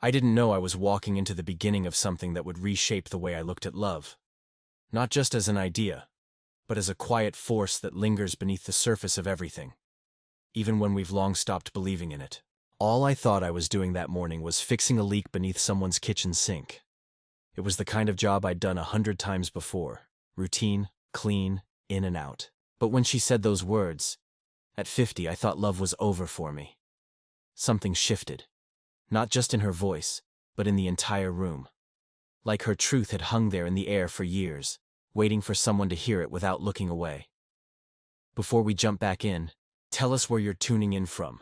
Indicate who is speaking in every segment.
Speaker 1: I didn't know I was walking into the beginning of something that would reshape the way I looked at love. Not just as an idea, but as a quiet force that lingers beneath the surface of everything, even when we've long stopped believing in it. All I thought I was doing that morning was fixing a leak beneath someone's kitchen sink. It was the kind of job I'd done 100 times before. Routine, clean, in and out. But when she said those words, at 50 I thought love was over for me. Something shifted. Not just in her voice, but in the entire room. Like her truth had hung there in the air for years, waiting for someone to hear it without looking away. Before we jump back in, tell us where you're tuning in from.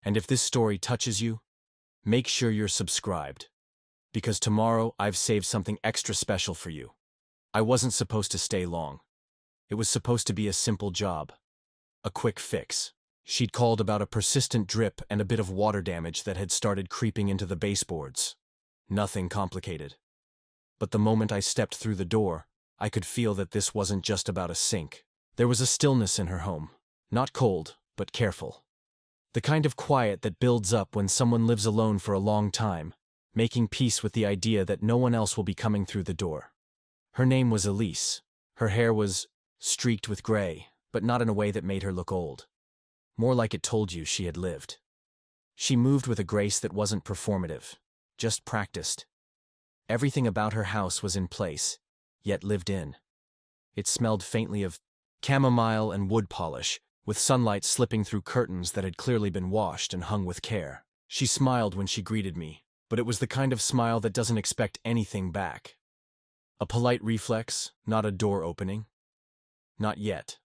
Speaker 1: And if this story touches you, make sure you're subscribed. Because tomorrow I've saved something extra special for you. I wasn't supposed to stay long. It was supposed to be a simple job. A quick fix. She'd called about a persistent drip and a bit of water damage that had started creeping into the baseboards. Nothing complicated. But the moment I stepped through the door, I could feel that this wasn't just about a sink. There was a stillness in her home. Not cold, but careful. The kind of quiet that builds up when someone lives alone for a long time, making peace with the idea that no one else will be coming through the door. Her name was Elise. Her hair was streaked with gray, but not in a way that made her look old. More like it told you she had lived. She moved with a grace that wasn't performative, just practiced. Everything about her house was in place, yet lived in. It smelled faintly of chamomile and wood polish, with sunlight slipping through curtains that had clearly been washed and hung with care. She smiled when she greeted me, but it was the kind of smile that doesn't expect anything back. A polite reflex, not a door opening. Not yet.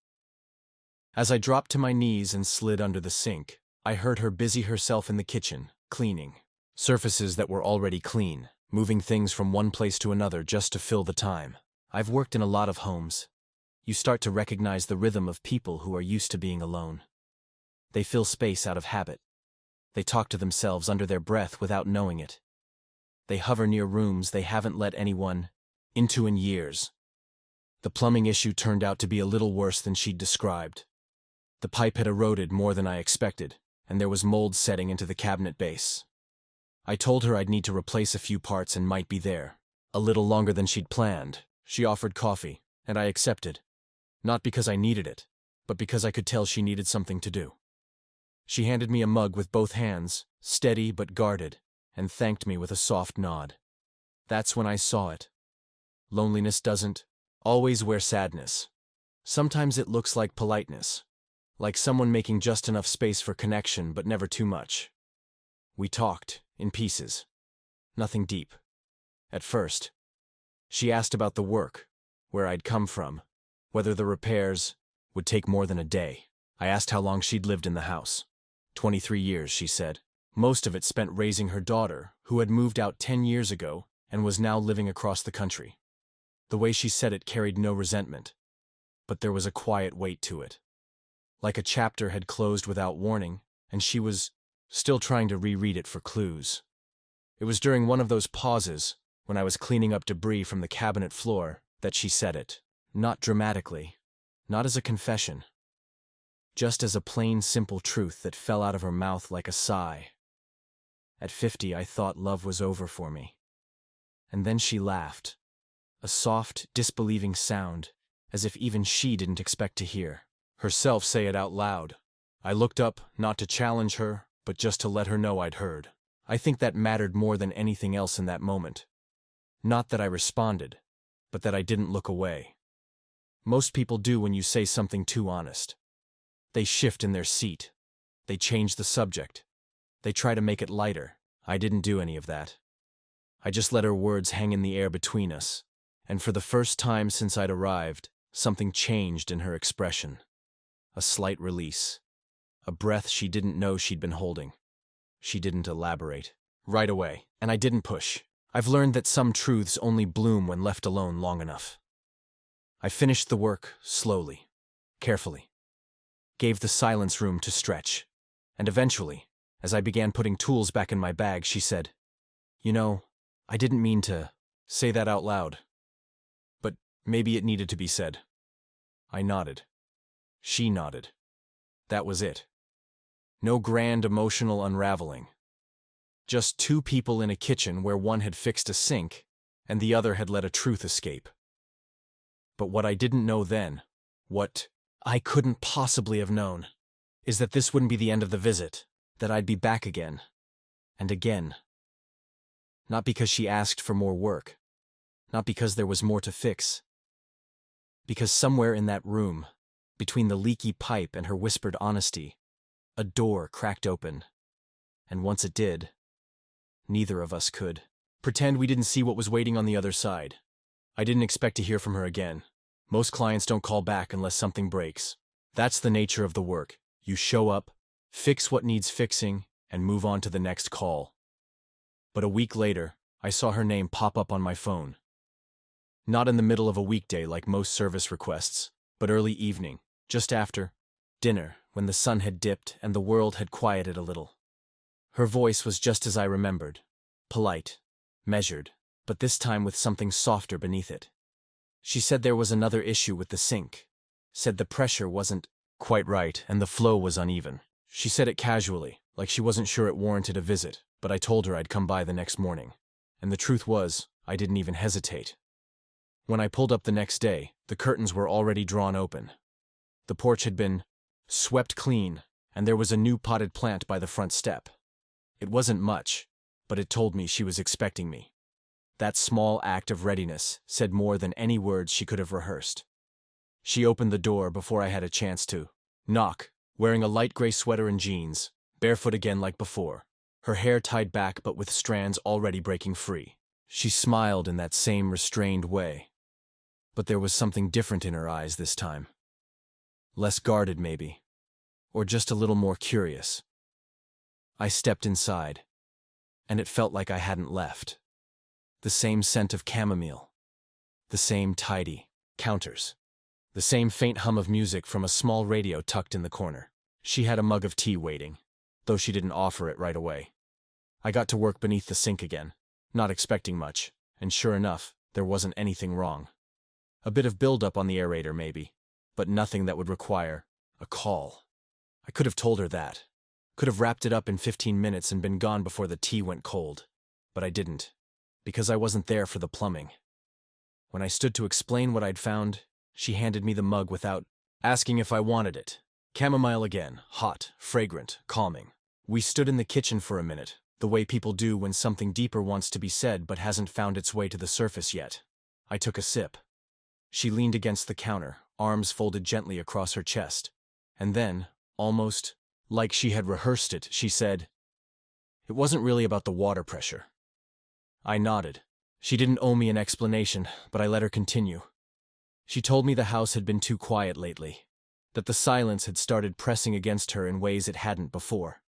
Speaker 1: As I dropped to my knees and slid under the sink, I heard her busy herself in the kitchen, cleaning. Surfaces that were already clean, moving things from one place to another just to fill the time. I've worked in a lot of homes. You start to recognize the rhythm of people who are used to being alone. They fill space out of habit. They talk to themselves under their breath without knowing it. They hover near rooms they haven't let anyone into in years. The plumbing issue turned out to be a little worse than she'd described. The pipe had eroded more than I expected, and there was mold setting into the cabinet base. I told her I'd need to replace a few parts and might be there. A little longer than she'd planned. She offered coffee, and I accepted. Not because I needed it, but because I could tell she needed something to do. She handed me a mug with both hands, steady but guarded, and thanked me with a soft nod. That's when I saw it. Loneliness doesn't always wear sadness. Sometimes it looks like politeness. Like someone making just enough space for connection but never too much. We talked, in pieces. Nothing deep. At first. She asked about the work, where I'd come from, whether the repairs would take more than a day. I asked how long she'd lived in the house. 23 years, she said. Most of it spent raising her daughter, who had moved out 10 years ago and was now living across the country. The way she said it carried no resentment, but there was a quiet weight to it. Like a chapter had closed without warning, and she was still trying to reread it for clues. It was during one of those pauses, when I was cleaning up debris from the cabinet floor, that she said it. Not dramatically, not as a confession. Just as a plain, simple truth that fell out of her mouth like a sigh. At 50, I thought love was over for me. And then she laughed. A soft, disbelieving sound, as if even she didn't expect to hear herself say it out loud. I looked up, not to challenge her, but just to let her know I'd heard. I think that mattered more than anything else in that moment. Not that I responded, but that I didn't look away. Most people do when you say something too honest. They shift in their seat. They change the subject. They try to make it lighter. I didn't do any of that. I just let her words hang in the air between us, and for the first time since I'd arrived, something changed in her expression. A slight release. A breath she didn't know she'd been holding. She didn't elaborate. Right away, and I didn't push. I've learned that some truths only bloom when left alone long enough. I finished the work slowly, carefully. Gave the silence room to stretch. And eventually, as I began putting tools back in my bag, she said, "You know, I didn't mean to say that out loud. But maybe it needed to be said." I nodded. She nodded. That was it. No grand emotional unraveling. Just two people in a kitchen where one had fixed a sink and the other had let a truth escape. But what I didn't know then, what I couldn't possibly have known, is that this wouldn't be the end of the visit, that I'd be back again, and again. Not because she asked for more work, not because there was more to fix, because somewhere in that room, between the leaky pipe and her whispered honesty, a door cracked open, and once it did, neither of us could pretend we didn't see what was waiting on the other side. I didn't expect to hear from her again. Most clients don't call back unless something breaks. That's the nature of the work. You show up, fix what needs fixing, and move on to the next call. But a week later, I saw her name pop up on my phone. Not in the middle of a weekday like most service requests, but early evening, just after dinner, when the sun had dipped and the world had quieted a little. Her voice was just as I remembered, polite, measured, but this time with something softer beneath it. She said there was another issue with the sink, said the pressure wasn't quite right and the flow was uneven. She said it casually, like she wasn't sure it warranted a visit, but I told her I'd come by the next morning. And the truth was, I didn't even hesitate. When I pulled up the next day, the curtains were already drawn open. The porch had been swept clean, and there was a new potted plant by the front step. It wasn't much, but it told me she was expecting me. That small act of readiness said more than any words she could have rehearsed. She opened the door before I had a chance to knock, wearing a light gray sweater and jeans, barefoot again like before, her hair tied back but with strands already breaking free. She smiled in that same restrained way. But there was something different in her eyes this time. Less guarded, maybe, or just a little more curious. I stepped inside, and it felt like I hadn't left. The same scent of chamomile, the same tidy counters, the same faint hum of music from a small radio tucked in the corner. She had a mug of tea waiting, though she didn't offer it right away. I got to work beneath the sink again, not expecting much, and sure enough, there wasn't anything wrong. A bit of buildup on the aerator, maybe, but nothing that would require a call. I could have told her that. Could have wrapped it up in 15 minutes and been gone before the tea went cold. But I didn't, because I wasn't there for the plumbing. When I stood to explain what I'd found, she handed me the mug without asking if I wanted it. Chamomile again, hot, fragrant, calming. We stood in the kitchen for a minute, the way people do when something deeper wants to be said but hasn't found its way to the surface yet. I took a sip. She leaned against the counter, arms folded gently across her chest. And then, almost like she had rehearsed it, she said, "It wasn't really about the water pressure." I nodded. She didn't owe me an explanation, but I let her continue. She told me the house had been too quiet lately, that the silence had started pressing against her in ways it hadn't before.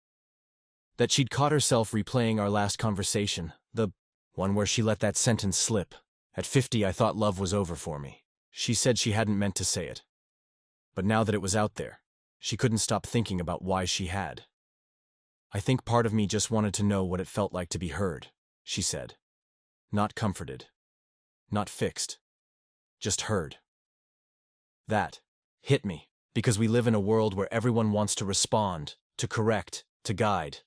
Speaker 1: That she'd caught herself replaying our last conversation, the one where she let that sentence slip. At 50, I thought love was over for me. She said she hadn't meant to say it. But now that it was out there, she couldn't stop thinking about why she had. "I think part of me just wanted to know what it felt like to be heard," she said. "Not comforted. Not fixed. Just heard." That hit me, because we live in a world where everyone wants to respond, to correct, to guide.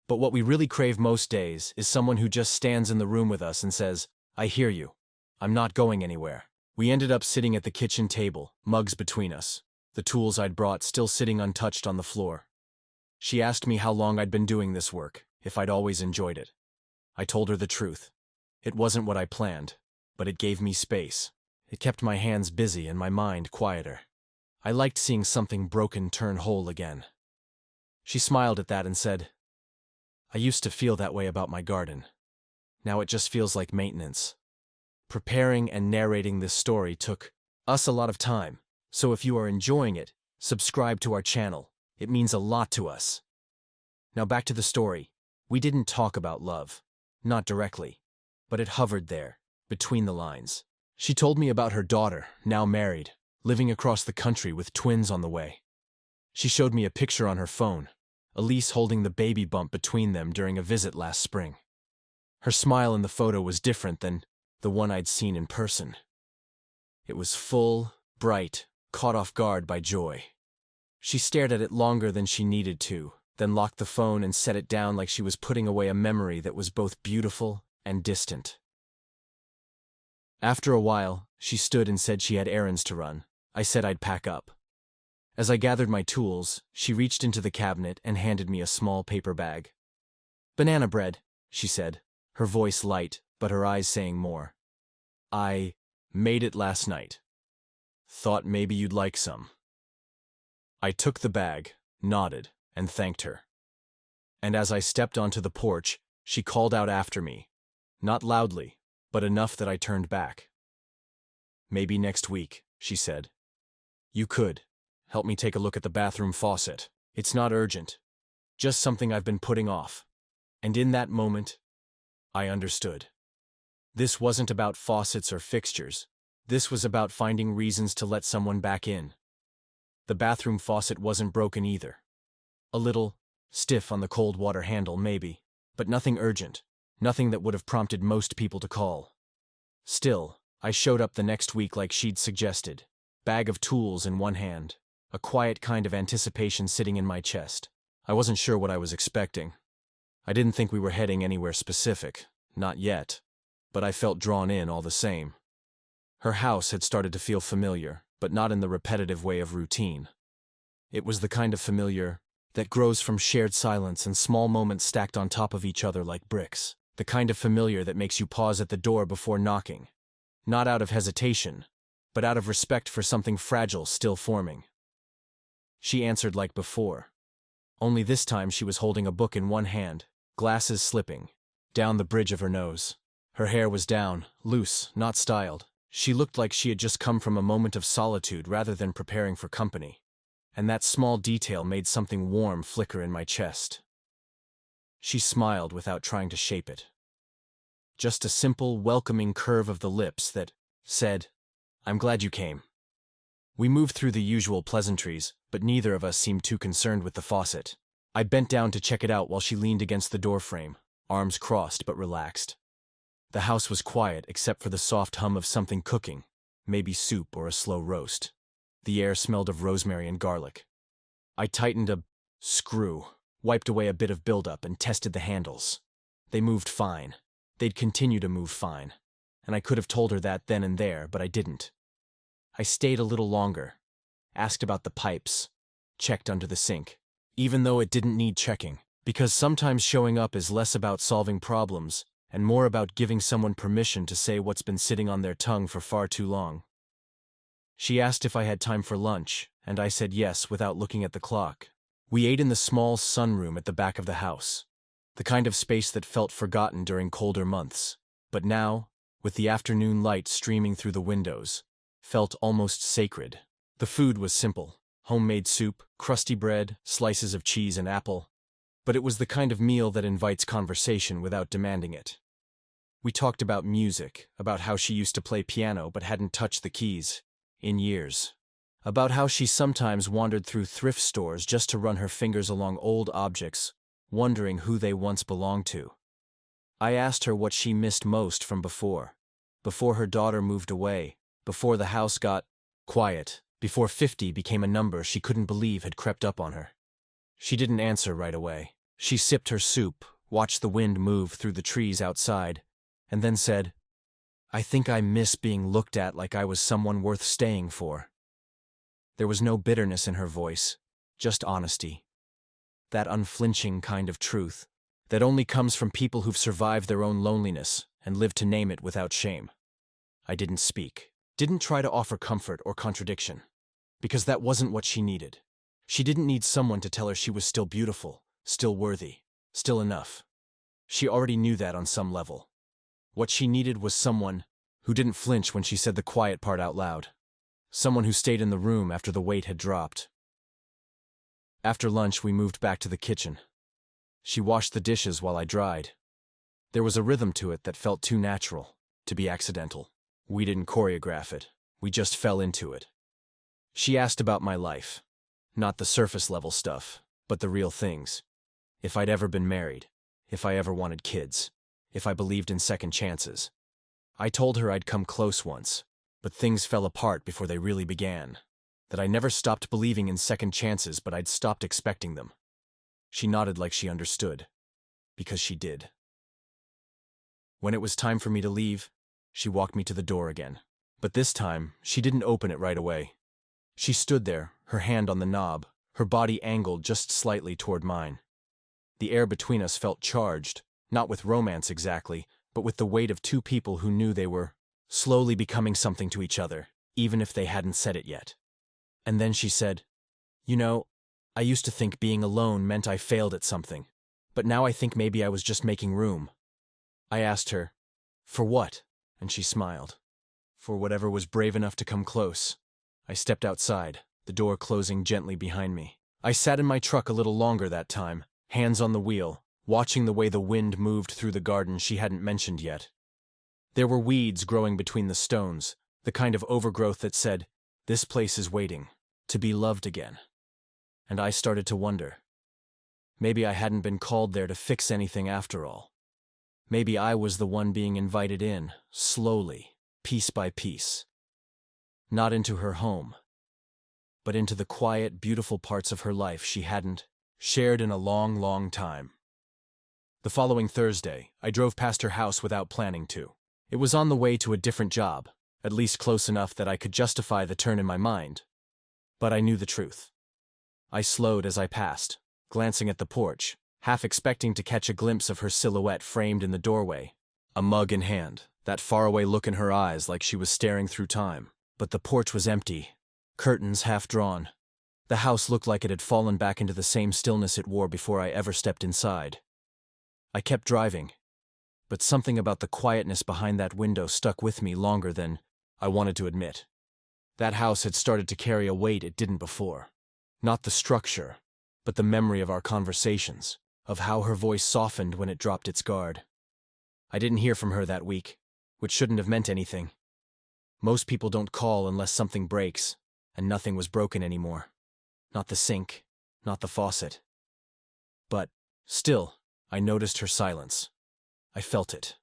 Speaker 1: But what we really crave most days is someone who just stands in the room with us and says, "I hear you. I'm not going anywhere." We ended up sitting at the kitchen table, mugs between us, the tools I'd brought still sitting untouched on the floor. She asked me how long I'd been doing this work, if I'd always enjoyed it. I told her the truth. It wasn't what I planned, but it gave me space. It kept my hands busy and my mind quieter. I liked seeing something broken turn whole again. She smiled at that and said, "I used to feel that way about my garden. Now it just feels like maintenance." Preparing and narrating this story took us a lot of time, so if you are enjoying it, subscribe to our channel. It means a lot to us. Now back to the story. We didn't talk about love. Not directly. But it hovered there, between the lines. She told me about her daughter, now married, living across the country with twins on the way. She showed me a picture on her phone, Elise holding the baby bump between them during a visit last spring. Her smile in the photo was different than the one I'd seen in person. It was full, bright, caught off guard by joy. She stared at it longer than she needed to, then locked the phone and set it down like she was putting away a memory that was both beautiful and distant. After a while, she stood and said she had errands to run. I said I'd pack up. As I gathered my tools, she reached into the cabinet and handed me a small paper bag. "Banana bread," she said, her voice light, but her eyes saying more. "I made it last night. Thought maybe you'd like some." I took the bag, nodded, and thanked her. And as I stepped onto the porch, she called out after me. Not loudly, but enough that I turned back. "Maybe next week," she said. "You could help me take a look at the bathroom faucet. It's not urgent, just something I've been putting off." And in that moment, I understood. This wasn't about faucets or fixtures. This was about finding reasons to let someone back in. The bathroom faucet wasn't broken either. A little stiff on the cold water handle, maybe, but nothing urgent, nothing that would have prompted most people to call. Still, I showed up the next week like she'd suggested, bag of tools in one hand, a quiet kind of anticipation sitting in my chest. I wasn't sure what I was expecting. I didn't think we were heading anywhere specific, not yet, but I felt drawn in all the same. Her house had started to feel familiar, but not in the repetitive way of routine. It was the kind of familiar that grows from shared silence and small moments stacked on top of each other like bricks. The kind of familiar that makes you pause at the door before knocking, not out of hesitation, but out of respect for something fragile still forming. She answered like before, only this time she was holding a book in one hand, glasses slipping down the bridge of her nose. Her hair was down, loose, not styled. She looked like she had just come from a moment of solitude rather than preparing for company. And that small detail made something warm flicker in my chest. She smiled without trying to shape it. Just a simple, welcoming curve of the lips that said, "I'm glad you came." We moved through the usual pleasantries, but neither of us seemed too concerned with the faucet. I bent down to check it out while she leaned against the doorframe, arms crossed but relaxed. The house was quiet except for the soft hum of something cooking, maybe soup or a slow roast. The air smelled of rosemary and garlic. I tightened a screw, wiped away a bit of buildup, and tested the handles. They moved fine. They'd continue to move fine. And I could have told her that then and there, but I didn't. I stayed a little longer, asked about the pipes, checked under the sink, even though it didn't need checking, because sometimes showing up is less about solving problems and more about giving someone permission to say what's been sitting on their tongue for far too long. She asked if I had time for lunch, and I said yes without looking at the clock. We ate in the small sunroom at the back of the house, the kind of space that felt forgotten during colder months, but now, with the afternoon light streaming through the windows, felt almost sacred. The food was simple, homemade soup, crusty bread, slices of cheese and apple, but it was the kind of meal that invites conversation without demanding it. We talked about music, about how she used to play piano but hadn't touched the keys in years, about how she sometimes wandered through thrift stores just to run her fingers along old objects, wondering who they once belonged to. I asked her what she missed most from before her daughter moved away, before the house got quiet, before 50 became a number she couldn't believe had crept up on her. She didn't answer right away. She sipped her soup, watched the wind move through the trees outside, and then said, "I think I miss being looked at like I was someone worth staying for." There was no bitterness in her voice, just honesty. That unflinching kind of truth that only comes from people who've survived their own loneliness and lived to name it without shame. I didn't speak, didn't try to offer comfort or contradiction, because that wasn't what she needed. She didn't need someone to tell her she was still beautiful, still worthy, still enough. She already knew that on some level. What she needed was someone who didn't flinch when she said the quiet part out loud. Someone who stayed in the room after the weight had dropped. After lunch, we moved back to the kitchen. She washed the dishes while I dried. There was a rhythm to it that felt too natural to be accidental. We didn't choreograph it. We just fell into it. She asked about my life. Not the surface-level stuff, but the real things. If I'd ever been married. If I ever wanted kids. If I believed in second chances. I told her I'd come close once, but things fell apart before they really began. That I never stopped believing in second chances, but I'd stopped expecting them. She nodded like she understood, because she did. When it was time for me to leave, she walked me to the door again. But this time, she didn't open it right away. She stood there, her hand on the knob, her body angled just slightly toward mine. The air between us felt charged, not with romance exactly, but with the weight of two people who knew they were slowly becoming something to each other, even if they hadn't said it yet. And then she said, "You know, I used to think being alone meant I failed at something, but now I think maybe I was just making room." I asked her, "For what?" And she smiled. "For whatever was brave enough to come close." I stepped outside, the door closing gently behind me. I sat in my truck a little longer that time, hands on the wheel, watching the way the wind moved through the garden she hadn't mentioned yet. There were weeds growing between the stones, the kind of overgrowth that said, "This place is waiting to be loved again." And I started to wonder. Maybe I hadn't been called there to fix anything after all. Maybe I was the one being invited in, slowly, piece by piece. Not into her home, but into the quiet, beautiful parts of her life she hadn't shared in a long, long time. The following Thursday, I drove past her house without planning to. It was on the way to a different job, at least close enough that I could justify the turn in my mind. But I knew the truth. I slowed as I passed, glancing at the porch, half expecting to catch a glimpse of her silhouette framed in the doorway, a mug in hand, that faraway look in her eyes like she was staring through time. But the porch was empty, curtains half drawn. The house looked like it had fallen back into the same stillness it wore before I ever stepped inside. I kept driving, but something about the quietness behind that window stuck with me longer than I wanted to admit. That house had started to carry a weight it didn't before. Not the structure, but the memory of our conversations, of how her voice softened when it dropped its guard. I didn't hear from her that week, which shouldn't have meant anything. Most people don't call unless something breaks, and nothing was broken anymore. Not the sink, not the faucet. But, still, I noticed her silence. I felt it.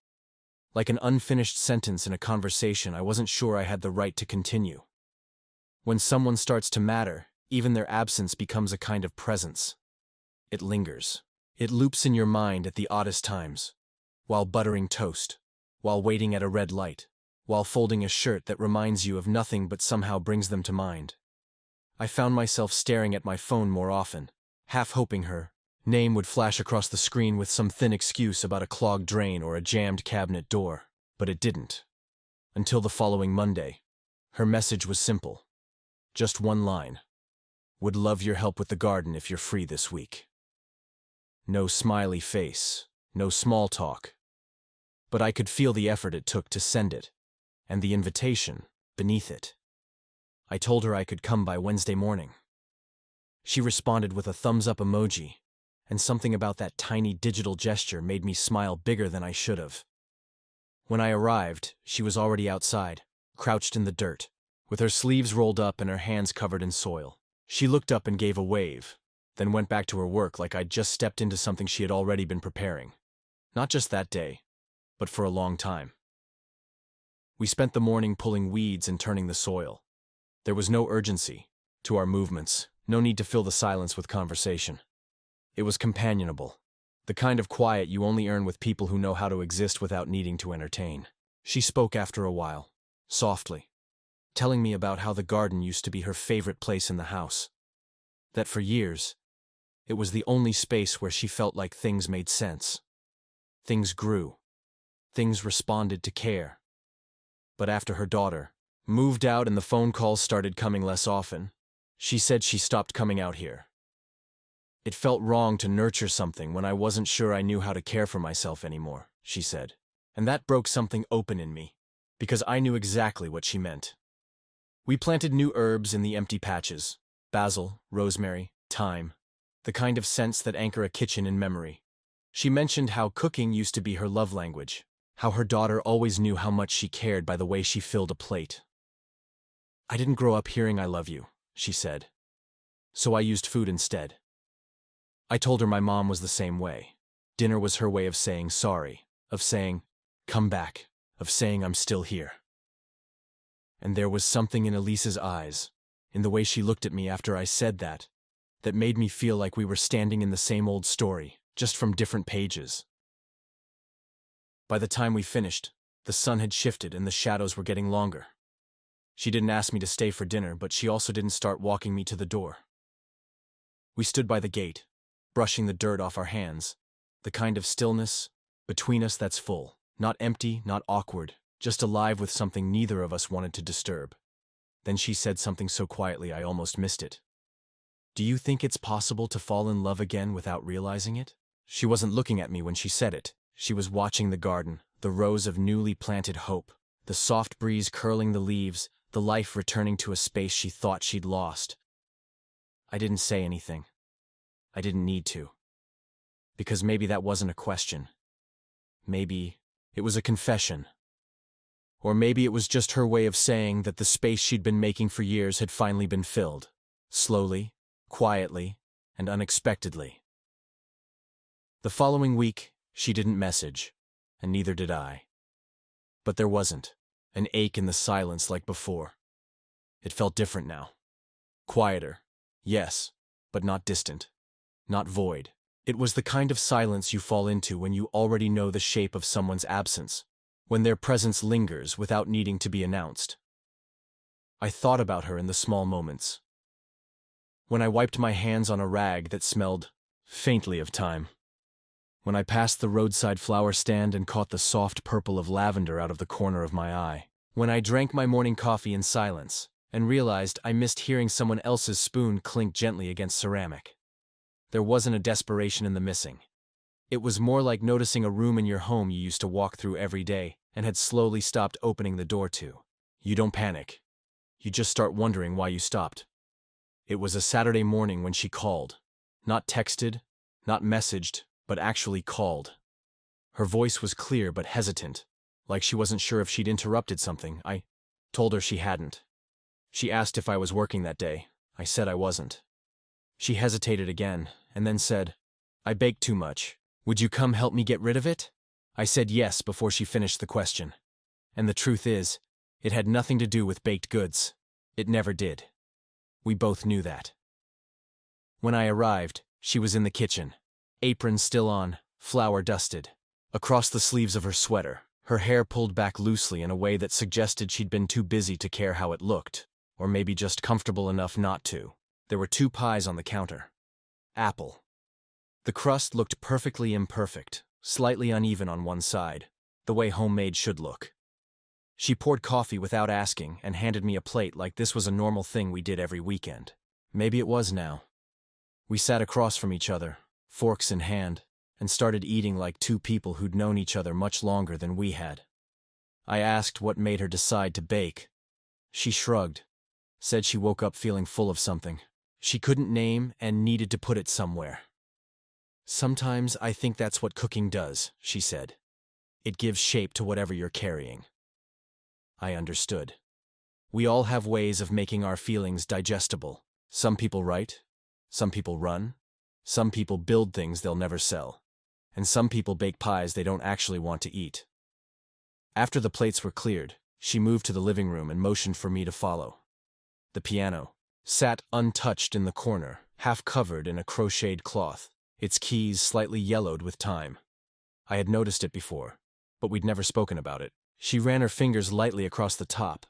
Speaker 1: Like an unfinished sentence in a conversation I wasn't sure I had the right to continue. When someone starts to matter, even their absence becomes a kind of presence. It lingers. It loops in your mind at the oddest times. While buttering toast, while waiting at a red light, while folding a shirt that reminds you of nothing but somehow brings them to mind. I found myself staring at my phone more often, half hoping her name would flash across the screen with some thin excuse about a clogged drain or a jammed cabinet door, but it didn't. Until the following Monday. Her message was simple. Just one line. "Would love your help with the garden if you're free this week." No smiley face, no small talk. But I could feel the effort it took to send it, and the invitation beneath it. I told her I could come by Wednesday morning. She responded with a thumbs-up emoji, and something about that tiny digital gesture made me smile bigger than I should have. When I arrived, she was already outside, crouched in the dirt, with her sleeves rolled up and her hands covered in soil. She looked up and gave a wave, then went back to her work like I'd just stepped into something she had already been preparing. Not just that day, but for a long time. We spent the morning pulling weeds and turning the soil. There was no urgency to our movements, no need to fill the silence with conversation. It was companionable, the kind of quiet you only earn with people who know how to exist without needing to entertain. She spoke after a while, softly, telling me about how the garden used to be her favorite place in the house. That for years, it was the only space where she felt like things made sense. Things grew. Things responded to care. But after her daughter moved out and the phone calls started coming less often, she said she stopped coming out here. "It felt wrong to nurture something when I wasn't sure I knew how to care for myself anymore," she said. And that broke something open in me, because I knew exactly what she meant. We planted new herbs in the empty patches: basil, rosemary, thyme, the kind of scents that anchor a kitchen in memory. She mentioned how cooking used to be her love language, how her daughter always knew how much she cared by the way she filled a plate. "I didn't grow up hearing 'I love you,'" she said, "so I used food instead." I told her my mom was the same way. Dinner was her way of saying sorry, of saying, "Come back," of saying I'm still here. And there was something in Elise's eyes, in the way she looked at me after I said that, that made me feel like we were standing in the same old story, just from different pages. By the time we finished, the sun had shifted and the shadows were getting longer. She didn't ask me to stay for dinner, but she also didn't start walking me to the door. We stood by the gate, brushing the dirt off our hands, the kind of stillness between us that's full, not empty, not awkward, just alive with something neither of us wanted to disturb. Then she said something so quietly I almost missed it. "Do you think it's possible to fall in love again without realizing it?" She wasn't looking at me when she said it. She was watching the garden, the rows of newly planted hope, the soft breeze curling the leaves, the life returning to a space she thought she'd lost. I didn't say anything. I didn't need to. Because maybe that wasn't a question. Maybe it was a confession. Or maybe it was just her way of saying that the space she'd been making for years had finally been filled. Slowly, quietly, and unexpectedly. The following week, she didn't message, and neither did I. But there wasn't an ache in the silence like before. It felt different now. Quieter, yes, but not distant, not void. It was the kind of silence you fall into when you already know the shape of someone's absence, when their presence lingers without needing to be announced. I thought about her in the small moments. When I wiped my hands on a rag that smelled faintly of thyme. When I passed the roadside flower stand and caught the soft purple of lavender out of the corner of my eye. When I drank my morning coffee in silence and realized I missed hearing someone else's spoon clink gently against ceramic. There wasn't a desperation in the missing. It was more like noticing a room in your home you used to walk through every day and had slowly stopped opening the door to. You don't panic. You just start wondering why you stopped. It was a Saturday morning when she called. Not texted, not messaged, but actually called. Her voice was clear but hesitant, like she wasn't sure if she'd interrupted something. I told her she hadn't. She asked if I was working that day. I said I wasn't. She hesitated again, and then said, "I baked too much. Would you come help me get rid of it?" I said yes before she finished the question. And the truth is, it had nothing to do with baked goods. It never did. We both knew that. When I arrived, she was in the kitchen. Apron still on, flour dusted. Across the sleeves of her sweater, her hair pulled back loosely in a way that suggested she'd been too busy to care how it looked, or maybe just comfortable enough not to. There were 2 pies on the counter. Apple. The crust looked perfectly imperfect, slightly uneven on one side, the way homemade should look. She poured coffee without asking and handed me a plate like this was a normal thing we did every weekend. Maybe it was now. We sat across from each other, forks in hand, and started eating like 2 people who'd known each other much longer than we had. I asked what made her decide to bake. She shrugged, said she woke up feeling full of something. She couldn't name and needed to put it somewhere. "Sometimes I think that's what cooking does," she said. "It gives shape to whatever you're carrying." I understood. We all have ways of making our feelings digestible. Some people write, some people run, some people build things they'll never sell, and some people bake pies they don't actually want to eat. After the plates were cleared, she moved to the living room and motioned for me to follow. The piano sat untouched in the corner, half covered in a crocheted cloth, its keys slightly yellowed with time. I had noticed it before, but we'd never spoken about it. She ran her fingers lightly across the top,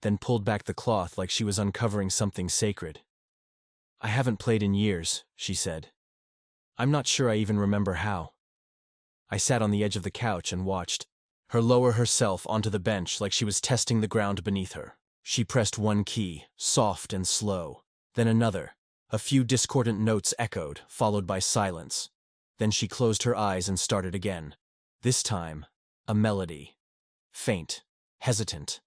Speaker 1: then pulled back the cloth like she was uncovering something sacred. "I haven't played in years," she said. "I'm not sure I even remember how." I sat on the edge of the couch and watched her lower herself onto the bench like she was testing the ground beneath her. She pressed one key, soft and slow, then another. A few discordant notes echoed, followed by silence. Then she closed her eyes and started again. This time, a melody. Faint, hesitant,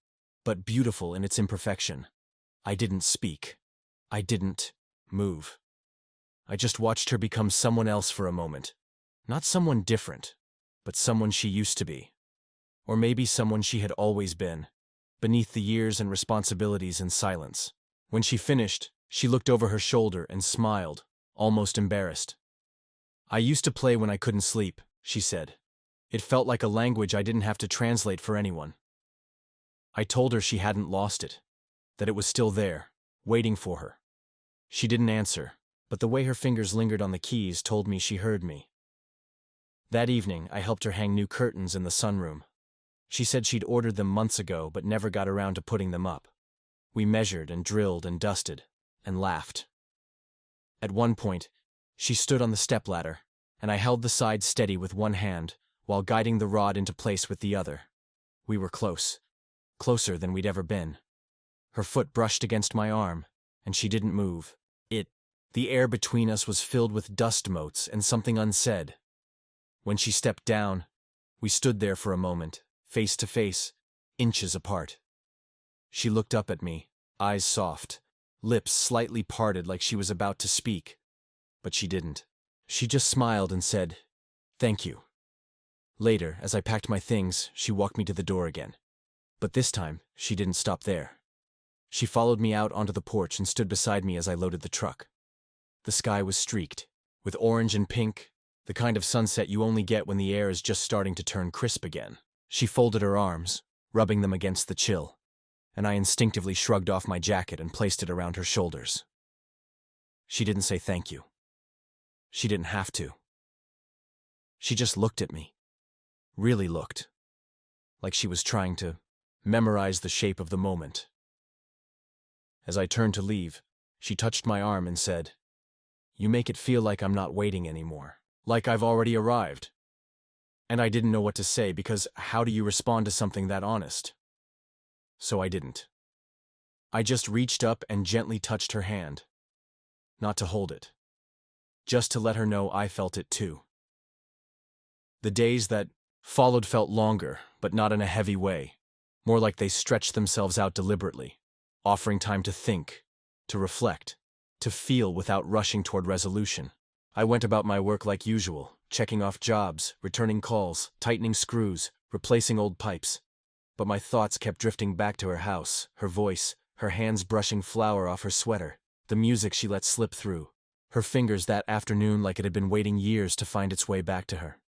Speaker 1: but beautiful in its imperfection. I didn't speak. I didn't move. I just watched her become someone else for a moment. Not someone different, but someone she used to be. Or maybe someone she had always been, beneath the years and responsibilities and silence. When she finished, she looked over her shoulder and smiled, almost embarrassed. "I used to play when I couldn't sleep," she said. "It felt like a language I didn't have to translate for anyone." I told her she hadn't lost it, that it was still there, waiting for her. She didn't answer, but the way her fingers lingered on the keys told me she heard me. That evening, I helped her hang new curtains in the sunroom. She said she'd ordered them months ago but never got around to putting them up. We measured and drilled and dusted, and laughed. At one point, she stood on the stepladder, and I held the side steady with one hand, while guiding the rod into place with the other. We were close. Closer than we'd ever been. Her foot brushed against my arm, and she didn't move. The air between us was filled with dust motes and something unsaid. When she stepped down, we stood there for a moment, face to face, inches apart. She looked up at me, eyes soft, lips slightly parted like she was about to speak. But she didn't. She just smiled and said, "Thank you." Later, as I packed my things, she walked me to the door again. But this time, she didn't stop there. She followed me out onto the porch and stood beside me as I loaded the truck. The sky was streaked, with orange and pink, the kind of sunset you only get when the air is just starting to turn crisp again. She folded her arms, rubbing them against the chill, and I instinctively shrugged off my jacket and placed it around her shoulders. She didn't say thank you. She didn't have to. She just looked at me. Really looked. Like she was trying to memorize the shape of the moment. As I turned to leave, she touched my arm and said, "You make it feel like I'm not waiting anymore. Like I've already arrived." And I didn't know what to say because how do you respond to something that honest? So I didn't. I just reached up and gently touched her hand. Not to hold it. Just to let her know I felt it too. The days that followed felt longer, but not in a heavy way. More like they stretched themselves out deliberately, offering time to think, to reflect, to feel without rushing toward resolution. I went about my work like usual, checking off jobs, returning calls, tightening screws, replacing old pipes. But my thoughts kept drifting back to her house, her voice, her hands brushing flour off her sweater, the music she let slip through, her fingers that afternoon like it had been waiting years to find its way back to her.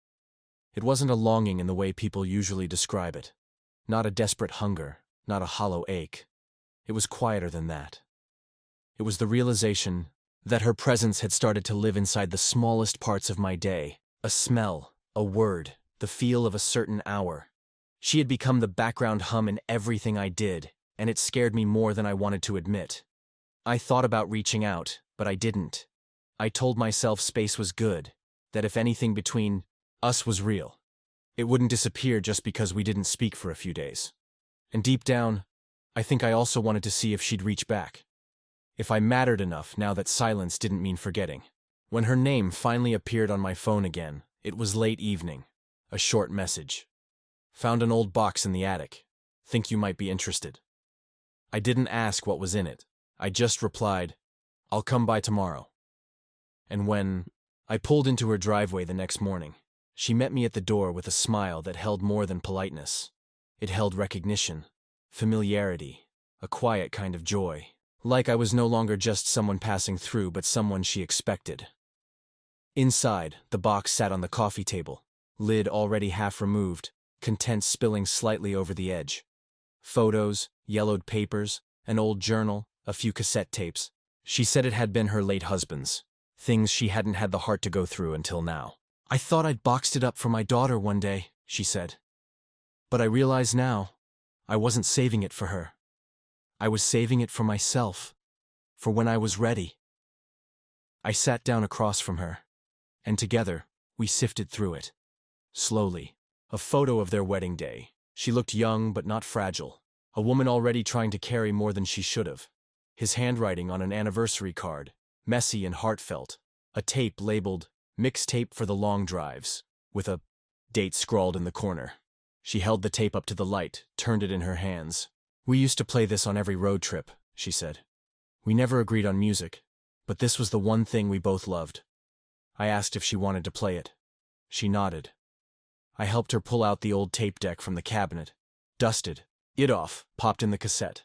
Speaker 1: It wasn't a longing in the way people usually describe it. Not a desperate hunger, not a hollow ache. It was quieter than that. It was the realization that her presence had started to live inside the smallest parts of my day. A smell, a word, the feel of a certain hour. She had become the background hum in everything I did, and it scared me more than I wanted to admit. I thought about reaching out, but I didn't. I told myself space was good, that if anything between us was real, it wouldn't disappear just because we didn't speak for a few days. And deep down, I think I also wanted to see if she'd reach back. If I mattered enough now that silence didn't mean forgetting. When her name finally appeared on my phone again, it was late evening. A short message. "Found an old box in the attic. Think you might be interested." I didn't ask what was in it. I just replied, "I'll come by tomorrow." And when I pulled into her driveway the next morning, she met me at the door with a smile that held more than politeness. It held recognition, familiarity, a quiet kind of joy. Like I was no longer just someone passing through, but someone she expected. Inside, the box sat on the coffee table, lid already half removed, contents spilling slightly over the edge. Photos, yellowed papers, an old journal, a few cassette tapes. She said it had been her late husband's, things she hadn't had the heart to go through until now. "I thought I'd boxed it up for my daughter one day," she said. "But I realize now, I wasn't saving it for her. I was saving it for myself, for when I was ready." I sat down across from her, and together, we sifted through it. Slowly. A photo of their wedding day. She looked young but not fragile, a woman already trying to carry more than she should have. His handwriting on an anniversary card, messy and heartfelt. A tape labeled, "Mixtape for the Long Drives," with a date scrawled in the corner. She held the tape up to the light, turned it in her hands. "We used to play this on every road trip," she said. "We never agreed on music, but this was the one thing we both loved." I asked if she wanted to play it. She nodded. I helped her pull out the old tape deck from the cabinet, dusted it off, popped in the cassette.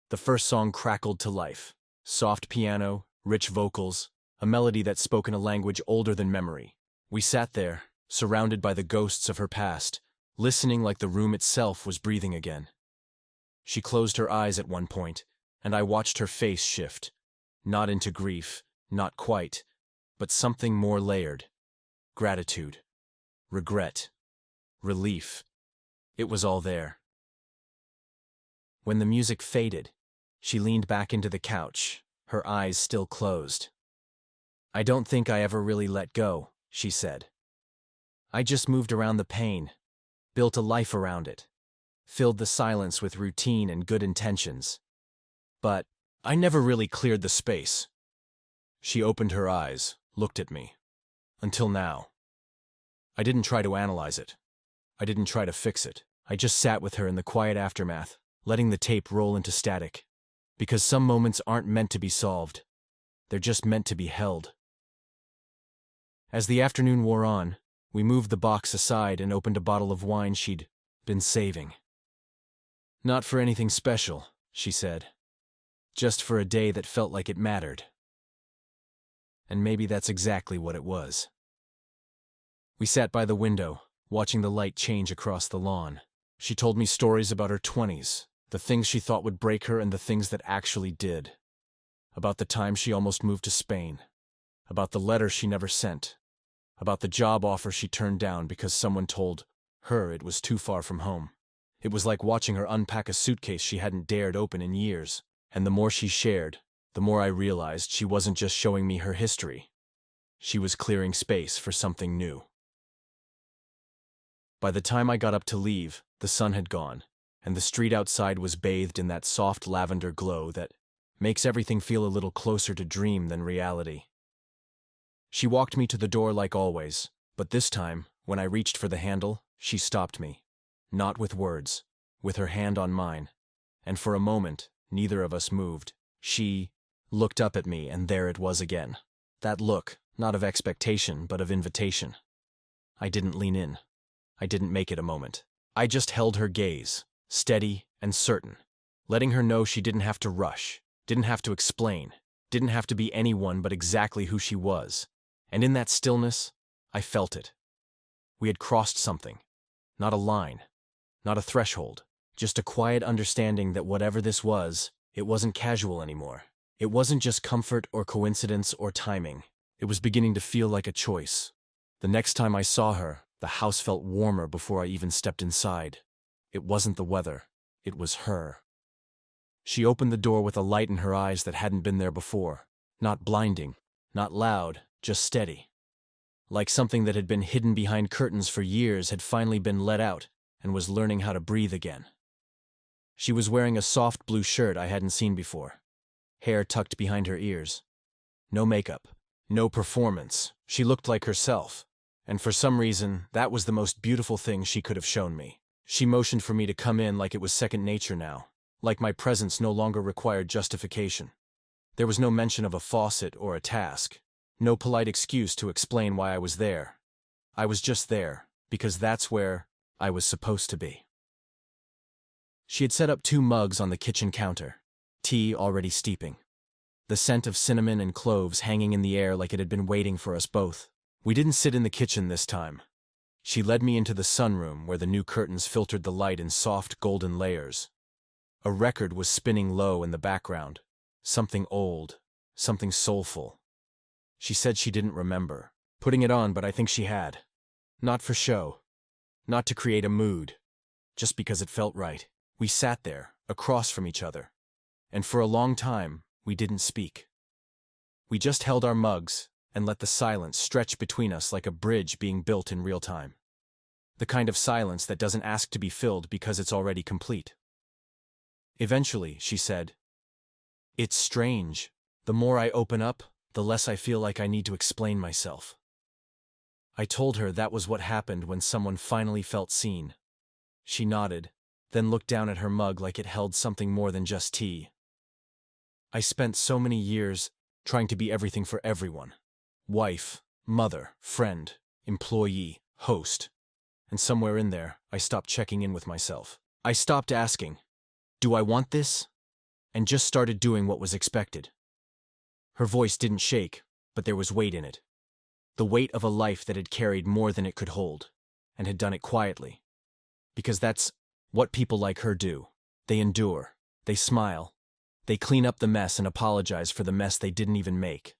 Speaker 1: The first song crackled to life. Soft piano, rich vocals, a melody that spoke in a language older than memory. We sat there, surrounded by the ghosts of her past, listening like the room itself was breathing again. She closed her eyes at one point, and I watched her face shift, not into grief, Not quite, but something more layered. Gratitude, regret, relief. It was all there. When the music faded, she leaned back into the couch, her eyes still closed. "I don't think I ever really let go," she said. "I just moved around the pain, built a life around it, filled the silence with routine and good intentions. But I never really cleared the space." She opened her eyes, looked at me. "Until now. I didn't try to analyze it. I didn't try to fix it. I just sat with her in the quiet aftermath, letting the tape roll into static. Because some moments aren't meant to be solved. They're just meant to be held." As the afternoon wore on, we moved the box aside and opened a bottle of wine she'd been saving. "Not for anything special," she said. "Just for a day that felt like it mattered." And maybe that's exactly what it was. We sat by the window, watching the light change across the lawn. She told me stories about her 20s, the things she thought would break her and the things that actually did. About the time she almost moved to Spain. About the letter she never sent. About the job offer she turned down because someone told her it was too far from home. It was like watching her unpack a suitcase she hadn't dared open in years. And the more she shared, the more I realized she wasn't just showing me her history. She was clearing space for something new. By the time I got up to leave, the sun had gone, and the street outside was bathed in that soft lavender glow that makes everything feel a little closer to dream than reality. She walked me to the door like always, but this time, when I reached for the handle, she stopped me. Not with words, with her hand on mine. And for a moment, neither of us moved. She looked up at me, and there it was again. That look, not of expectation, but of invitation. I didn't lean in. I didn't make it a moment. I just held her gaze, steady and certain, letting her know she didn't have to rush, didn't have to explain, didn't have to be anyone but exactly who she was. And in that stillness, I felt it. We had crossed something. Not a line, not a threshold, just a quiet understanding that whatever this was, it wasn't casual anymore. It wasn't just comfort or coincidence or timing. It was beginning to feel like a choice. The next time I saw her, the house felt warmer before I even stepped inside. It wasn't the weather. It was her. She opened the door with a light in her eyes that hadn't been there before. Not blinding, not loud, just steady. Like something that had been hidden behind curtains for years had finally been let out and was learning how to breathe again. She was wearing a soft blue shirt I hadn't seen before. Hair tucked behind her ears. No makeup. No performance. She looked like herself. And for some reason, that was the most beautiful thing she could have shown me. She motioned for me to come in like it was second nature now, like my presence no longer required justification. There was no mention of a faucet or a task, no polite excuse to explain why I was there. I was just there, because that's where I was supposed to be. She had set up 2 mugs on the kitchen counter, tea already steeping. The scent of cinnamon and cloves hanging in the air like it had been waiting for us both. We didn't sit in the kitchen this time. She led me into the sunroom where the new curtains filtered the light in soft golden layers. A record was spinning low in the background. Something old, something soulful. She said she didn't remember putting it on, but I think she had. Not for show. Not to create a mood. Just because it felt right. We sat there, across from each other. And for a long time, we didn't speak. We just held our mugs and let the silence stretch between us like a bridge being built in real time. The kind of silence that doesn't ask to be filled because it's already complete. Eventually, she said, "It's strange. The more I open up, the less I feel like I need to explain myself." I told her that was what happened when someone finally felt seen. She nodded, then looked down at her mug like it held something more than just tea. I spent so many years trying to be everything for everyone. Wife, mother, friend, employee, host. And somewhere in there, I stopped checking in with myself. I stopped asking, "Do I want this?" and just started doing what was expected. Her voice didn't shake, but there was weight in it. The weight of a life that had carried more than it could hold, and had done it quietly. Because that's what people like her do. They endure, they smile, they clean up the mess and apologize for the mess they didn't even make.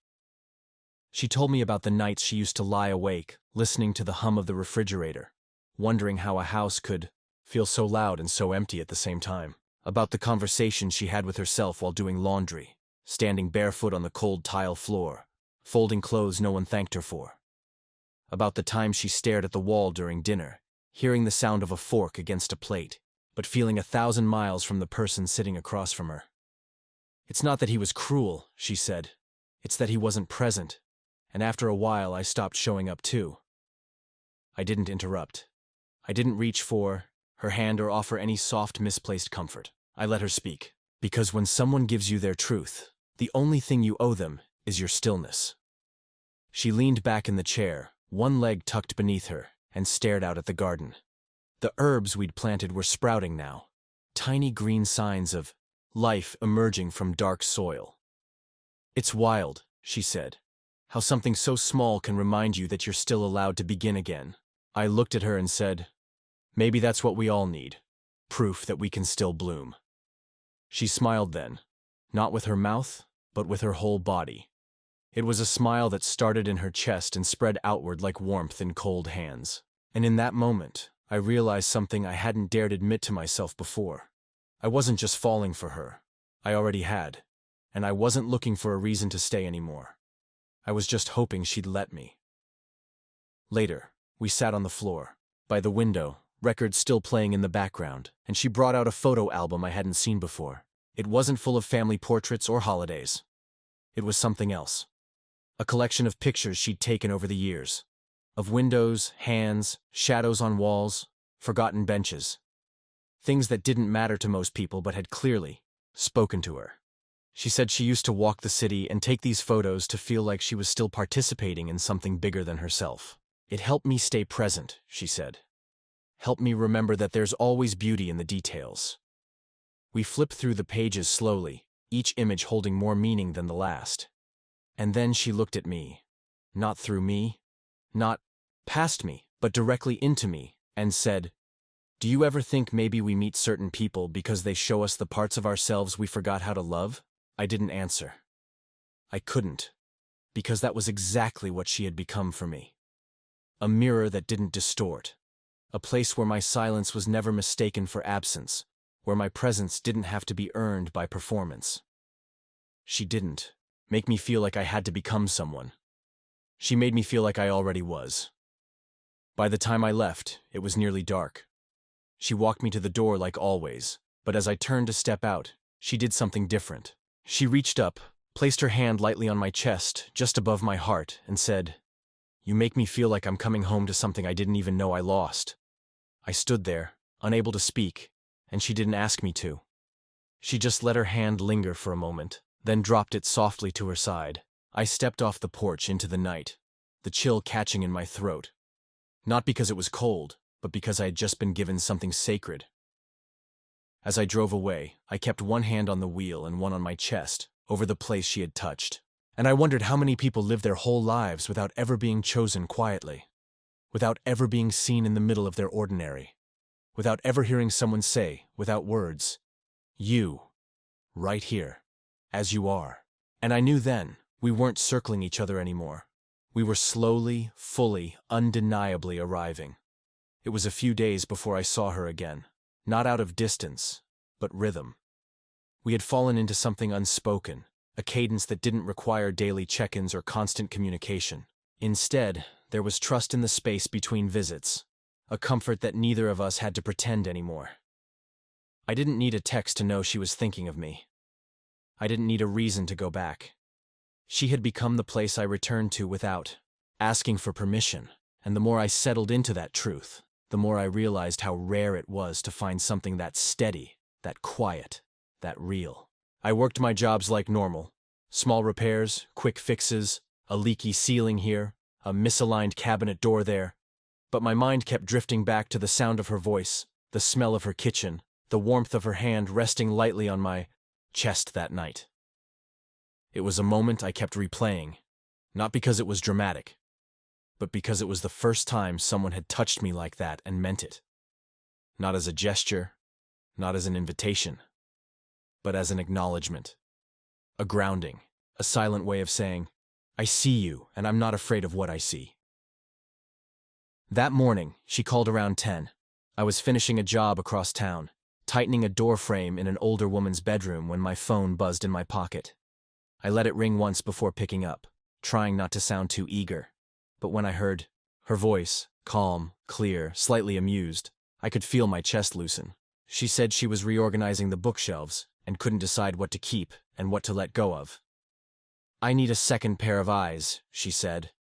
Speaker 1: She told me about the nights she used to lie awake, listening to the hum of the refrigerator, wondering how a house could feel so loud and so empty at the same time. About the conversation she had with herself while doing laundry, standing barefoot on the cold tile floor, folding clothes no one thanked her for. About the time she stared at the wall during dinner, hearing the sound of a fork against a plate, but feeling 1,000 miles from the person sitting across from her. It's not that he was cruel, she said. It's that he wasn't present, and after a while I stopped showing up too. I didn't interrupt. I didn't reach for her hand or offer any soft, misplaced comfort. I let her speak, because when someone gives you their truth, the only thing you owe them is your stillness. She leaned back in the chair, one leg tucked beneath her, and stared out at the garden. The herbs we'd planted were sprouting now, tiny green signs of life emerging from dark soil. It's wild, she said, how something so small can remind you that you're still allowed to begin again. I looked at her and said, maybe that's what we all need, proof that we can still bloom. She smiled then, not with her mouth, but with her whole body. It was a smile that started in her chest and spread outward like warmth in cold hands. And in that moment, I realized something I hadn't dared admit to myself before. I wasn't just falling for her. I already had. And I wasn't looking for a reason to stay anymore. I was just hoping she'd let me. Later, we sat on the floor, by the window, records still playing in the background, and she brought out a photo album I hadn't seen before. It wasn't full of family portraits or holidays. It was something else. A collection of pictures she'd taken over the years. Of windows, hands, shadows on walls, forgotten benches. Things that didn't matter to most people but had clearly spoken to her. She said she used to walk the city and take these photos to feel like she was still participating in something bigger than herself. It helped me stay present, she said. Helped me remember that there's always beauty in the details. We flipped through the pages slowly, each image holding more meaning than the last. And then she looked at me. Not through me, not past me, but directly into me, and said, do you ever think maybe we meet certain people because they show us the parts of ourselves we forgot how to love? I didn't answer. I couldn't, because that was exactly what she had become for me. A mirror that didn't distort. A place where my silence was never mistaken for absence, where my presence didn't have to be earned by performance. She didn't make me feel like I had to become someone. She made me feel like I already was. By the time I left, it was nearly dark. She walked me to the door like always, but as I turned to step out, she did something different. She reached up, placed her hand lightly on my chest, just above my heart, and said, you make me feel like I'm coming home to something I didn't even know I lost. I stood there, unable to speak, and she didn't ask me to. She just let her hand linger for a moment, then dropped it softly to her side. I stepped off the porch into the night, the chill catching in my throat. Not because it was cold, but because I had just been given something sacred. As I drove away, I kept one hand on the wheel and one on my chest, over the place she had touched. And I wondered how many people live their whole lives without ever being chosen quietly, without ever being seen in the middle of their ordinary, without ever hearing someone say, without words, you, right here, as you are. And I knew then, we weren't circling each other anymore. We were slowly, fully, undeniably arriving. It was a few days before I saw her again, not out of distance, but rhythm. We had fallen into something unspoken, a cadence that didn't require daily check-ins or constant communication. Instead, there was trust in the space between visits, a comfort that neither of us had to pretend anymore. I didn't need a text to know she was thinking of me. I didn't need a reason to go back. She had become the place I returned to without asking for permission, and the more I settled into that truth, the more I realized how rare it was to find something that steady, that quiet, that real. I worked my jobs like normal. Small repairs, quick fixes, a leaky ceiling here, a misaligned cabinet door there. But my mind kept drifting back to the sound of her voice, the smell of her kitchen, the warmth of her hand resting lightly on my chest that night. It was a moment I kept replaying, not because it was dramatic, but because it was the first time someone had touched me like that and meant it. Not as a gesture, not as an invitation, but as an acknowledgement. A grounding, a silent way of saying, I see you, and I'm not afraid of what I see. That morning, she called around 10. I was finishing a job across town, tightening a door frame in an older woman's bedroom when my phone buzzed in my pocket. I let it ring once before picking up, trying not to sound too eager. But when I heard her voice, calm, clear, slightly amused, I could feel my chest loosen. She said she was reorganizing the bookshelves and couldn't decide what to keep and what to let go of. I need a second pair of eyes, she said,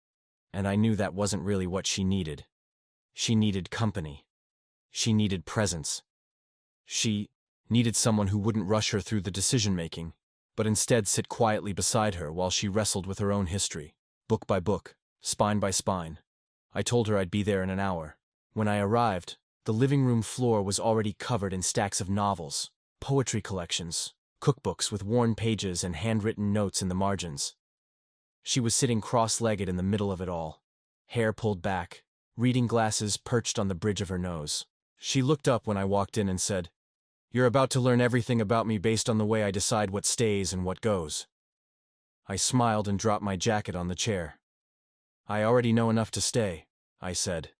Speaker 1: and I knew that wasn't really what she needed. She needed company. She needed presence. She needed someone who wouldn't rush her through the decision-making, but instead sit quietly beside her while she wrestled with her own history, book by book, spine by spine. I told her I'd be there in an hour. When I arrived, the living room floor was already covered in stacks of novels, poetry collections, cookbooks with worn pages and handwritten notes in the margins. She was sitting cross-legged in the middle of it all, hair pulled back, reading glasses perched on the bridge of her nose. She looked up when I walked in and said, "You're about to learn everything about me based on the way I decide what stays and what goes." I smiled and dropped my jacket on the chair. "I already know enough to stay," I said.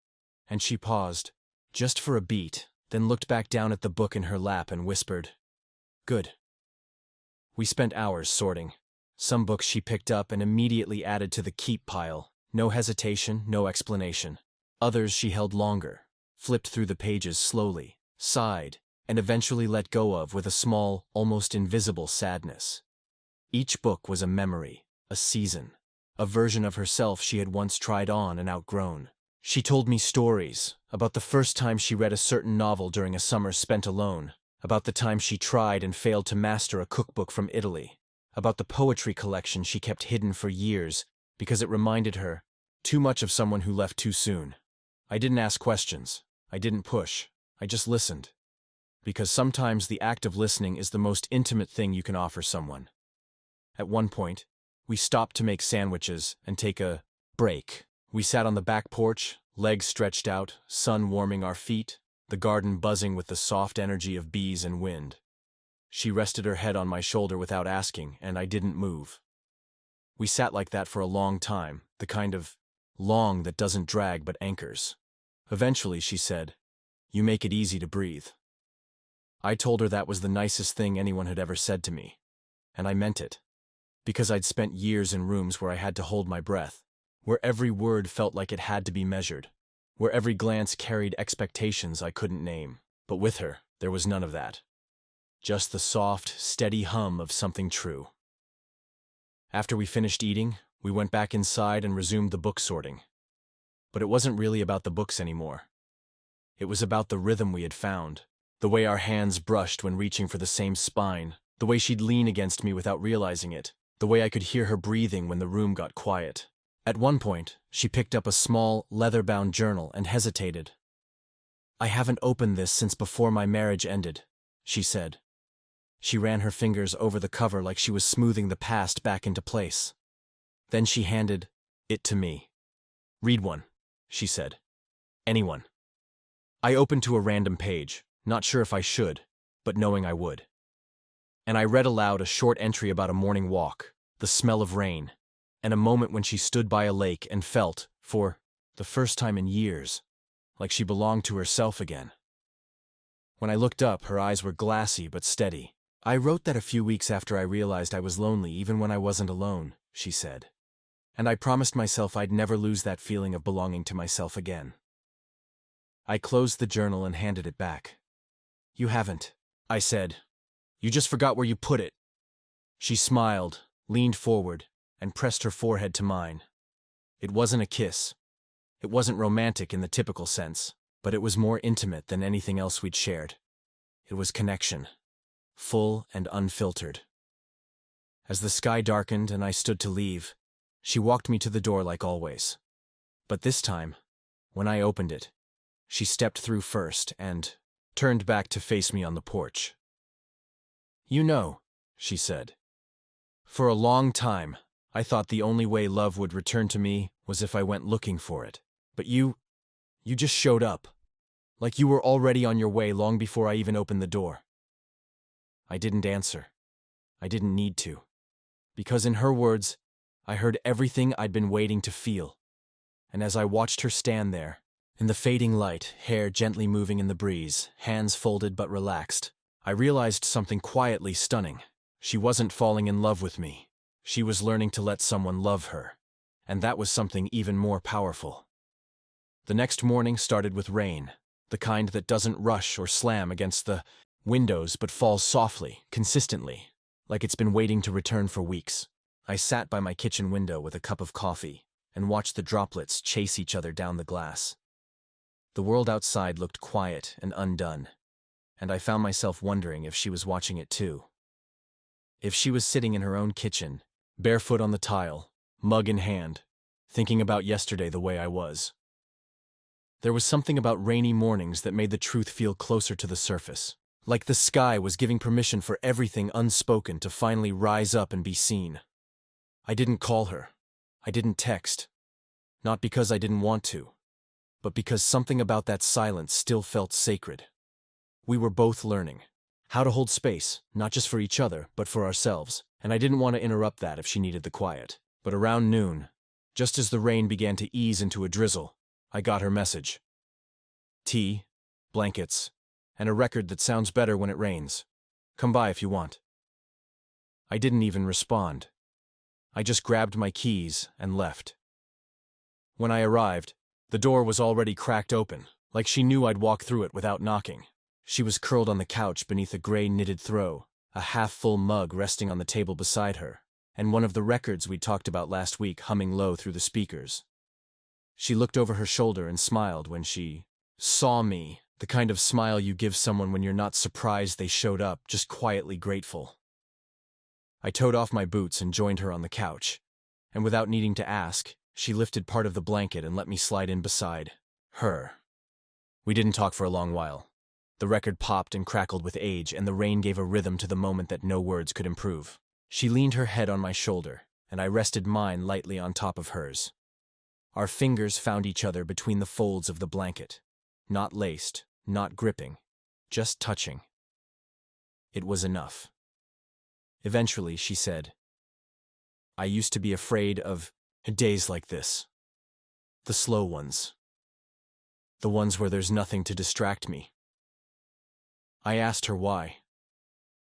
Speaker 1: And she paused, just for a beat, then looked back down at the book in her lap and whispered, "Good." We spent hours sorting. Some books she picked up and immediately added to the keep pile. No hesitation, no explanation. Others she held longer, flipped through the pages slowly, sighed, and eventually let go of with a small, almost invisible sadness. Each book was a memory, a season, a version of herself she had once tried on and outgrown. She told me stories about the first time she read a certain novel during a summer spent alone, about the time she tried and failed to master a cookbook from Italy, about the poetry collection she kept hidden for years because it reminded her too much of someone who left too soon. I didn't ask questions. I didn't push. I just listened. Because sometimes the act of listening is the most intimate thing you can offer someone. At one point, we stopped to make sandwiches and take a break. We sat on the back porch, legs stretched out, sun warming our feet, the garden buzzing with the soft energy of bees and wind. She rested her head on my shoulder without asking, and I didn't move. We sat like that for a long time, the kind of long that doesn't drag but anchors. Eventually, she said, "You make it easy to breathe." I told her that was the nicest thing anyone had ever said to me. And I meant it. Because I'd spent years in rooms where I had to hold my breath, where every word felt like it had to be measured, where every glance carried expectations I couldn't name. But with her, there was none of that. Just the soft, steady hum of something true. After we finished eating, we went back inside and resumed the book sorting. But it wasn't really about the books anymore. It was about the rhythm we had found, the way our hands brushed when reaching for the same spine, the way she'd lean against me without realizing it, the way I could hear her breathing when the room got quiet. At one point, she picked up a small, leather-bound journal and hesitated. "I haven't opened this since before my marriage ended," she said. She ran her fingers over the cover like she was smoothing the past back into place. Then she handed it to me. "Read one," she said. "Anyone." I opened to a random page, not sure if I should, but knowing I would. And I read aloud a short entry about a morning walk, the smell of rain, and a moment when she stood by a lake and felt, for the first time in years, like she belonged to herself again. When I looked up, her eyes were glassy but steady. "I wrote that a few weeks after I realized I was lonely even when I wasn't alone," she said. "And I promised myself I'd never lose that feeling of belonging to myself again." I closed the journal and handed it back. "You haven't," I said. "You just forgot where you put it." She smiled, leaned forward, and pressed her forehead to mine. It wasn't a kiss. It wasn't romantic in the typical sense, but it was more intimate than anything else we'd shared. It was connection, full and unfiltered. As the sky darkened and I stood to leave, she walked me to the door like always. But this time, when I opened it, she stepped through first and turned back to face me on the porch. "You know," she said, "for a long time, I thought the only way love would return to me was if I went looking for it. But you just showed up, like you were already on your way long before I even opened the door." I didn't answer. I didn't need to. Because in her words, I heard everything I'd been waiting to feel. And as I watched her stand there, in the fading light, hair gently moving in the breeze, hands folded but relaxed, I realized something quietly stunning. She wasn't falling in love with me. She was learning to let someone love her. And that was something even more powerful. The next morning started with rain, the kind that doesn't rush or slam against the windows but falls softly, consistently, like it's been waiting to return for weeks. I sat by my kitchen window with a cup of coffee and watched the droplets chase each other down the glass. The world outside looked quiet and undone, and I found myself wondering if she was watching it too. If she was sitting in her own kitchen, barefoot on the tile, mug in hand, thinking about yesterday the way I was. There was something about rainy mornings that made the truth feel closer to the surface, like the sky was giving permission for everything unspoken to finally rise up and be seen. I didn't call her. I didn't text. Not because I didn't want to, but because something about that silence still felt sacred. We were both learning how to hold space, not just for each other, but for ourselves, and I didn't want to interrupt that if she needed the quiet. But around noon, just as the rain began to ease into a drizzle, I got her message. Tea, blankets, and a record that sounds better when it rains. Come by if you want. I didn't even respond. I just grabbed my keys and left. When I arrived, the door was already cracked open, like she knew I'd walk through it without knocking. She was curled on the couch beneath a gray knitted throw, a half-full mug resting on the table beside her, and one of the records we'd talked about last week humming low through the speakers. She looked over her shoulder and smiled when she saw me, the kind of smile you give someone when you're not surprised they showed up, just quietly grateful. I toed off my boots and joined her on the couch, and without needing to ask, she lifted part of the blanket and let me slide in beside her. We didn't talk for a long while. The record popped and crackled with age, and the rain gave a rhythm to the moment that no words could improve. She leaned her head on my shoulder, and I rested mine lightly on top of hers. Our fingers found each other between the folds of the blanket. Not laced, not gripping, just touching. It was enough. Eventually, she said, I used to be afraid of days like this. The slow ones. The ones where there's nothing to distract me. I asked her why.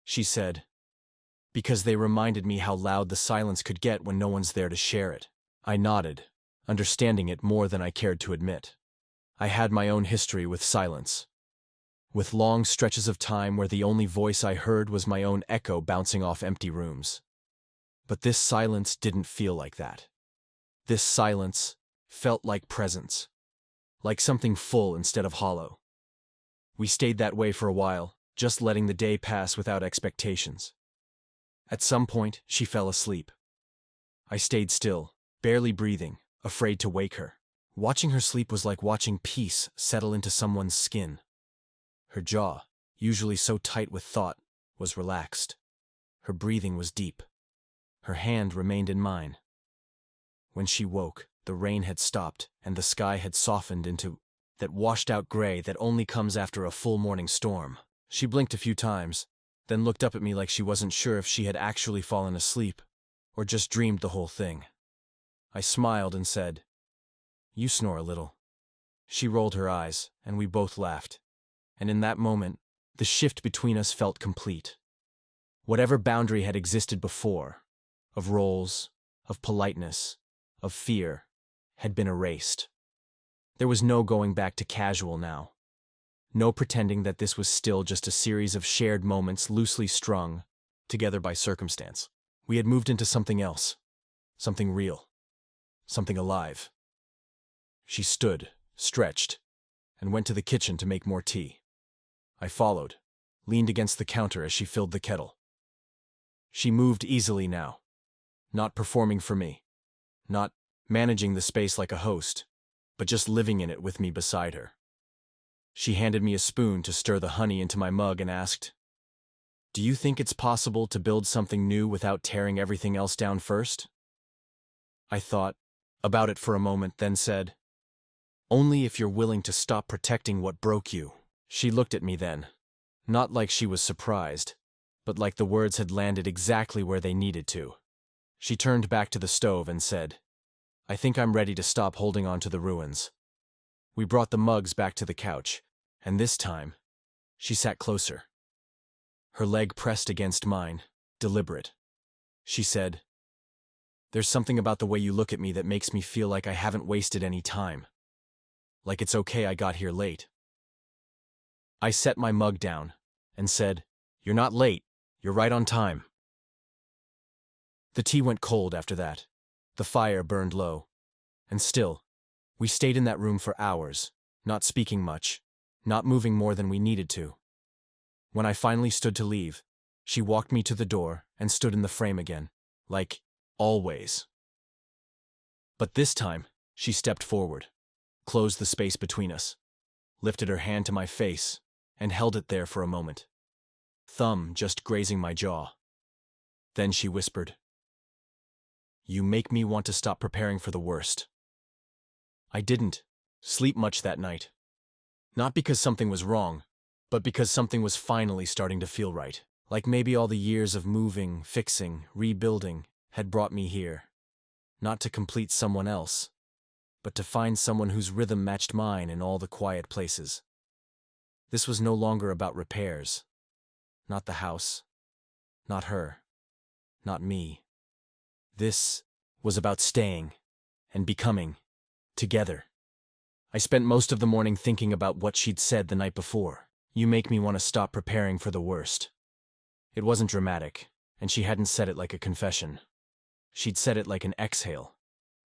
Speaker 1: She said, because they reminded me how loud the silence could get when no one's there to share it. I nodded, understanding it more than I cared to admit. I had my own history with silence, with long stretches of time where the only voice I heard was my own echo bouncing off empty rooms. But this silence didn't feel like that. This silence felt like presence, like something full instead of hollow. We stayed that way for a while, just letting the day pass without expectations. At some point, she fell asleep. I stayed still, barely breathing, afraid to wake her. Watching her sleep was like watching peace settle into someone's skin. Her jaw, usually so tight with thought, was relaxed. Her breathing was deep. Her hand remained in mine. When she woke, the rain had stopped, and the sky had softened into that washed-out gray that only comes after a full morning storm. She blinked a few times, then looked up at me like she wasn't sure if she had actually fallen asleep, or just dreamed the whole thing. I smiled and said, You snore a little. She rolled her eyes, and we both laughed. And in that moment, the shift between us felt complete. Whatever boundary had existed before, of roles, of politeness, of fear, had been erased. There was no going back to casual now. No pretending that this was still just a series of shared moments loosely strung together by circumstance. We had moved into something else, something real, something alive. She stood, stretched, and went to the kitchen to make more tea. I followed, leaned against the counter as she filled the kettle. She moved easily now, not performing for me, not managing the space like a host, but just living in it with me beside her. She handed me a spoon to stir the honey into my mug and asked, Do you think it's possible to build something new without tearing everything else down first? I thought about it for a moment, then said, Only if you're willing to stop protecting what broke you. She looked at me then, not like she was surprised, but like the words had landed exactly where they needed to. She turned back to the stove and said, "I think I'm ready to stop holding on to the ruins." We brought the mugs back to the couch, and this time, she sat closer. Her leg pressed against mine, deliberate. She said, "There's something about the way you look at me that makes me feel like I haven't wasted any time. Like it's okay I got here late." I set my mug down and said, "You're not late, you're right on time." The tea went cold after that. The fire burned low. And still, we stayed in that room for hours, not speaking much, not moving more than we needed to. When I finally stood to leave, she walked me to the door and stood in the frame again, like always. But this time, she stepped forward, closed the space between us, lifted her hand to my face, and held it there for a moment, thumb just grazing my jaw. Then she whispered, "You make me want to stop preparing for the worst." I didn't sleep much that night. Not because something was wrong, but because something was finally starting to feel right. Like maybe all the years of moving, fixing, rebuilding had brought me here. Not to complete someone else, but to find someone whose rhythm matched mine in all the quiet places. This was no longer about repairs. Not the house. Not her. Not me. This was about staying and becoming together. I spent most of the morning thinking about what she'd said the night before. "You make me want to stop preparing for the worst." It wasn't dramatic, and she hadn't said it like a confession. She'd said it like an exhale,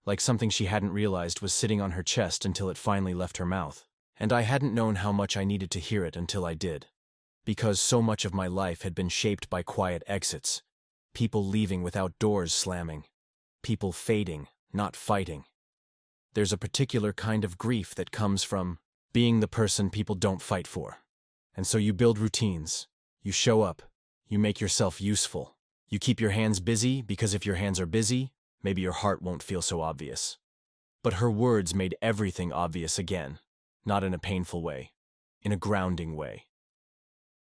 Speaker 1: like something she hadn't realized was sitting on her chest until it finally left her mouth. And I hadn't known how much I needed to hear it until I did. Because so much of my life had been shaped by quiet exits, people leaving without doors slamming, people fading, not fighting. There's a particular kind of grief that comes from being the person people don't fight for. And so you build routines, you show up, you make yourself useful. You keep your hands busy because if your hands are busy, maybe your heart won't feel so obvious. But her words made everything obvious again, not in a painful way, in a grounding way.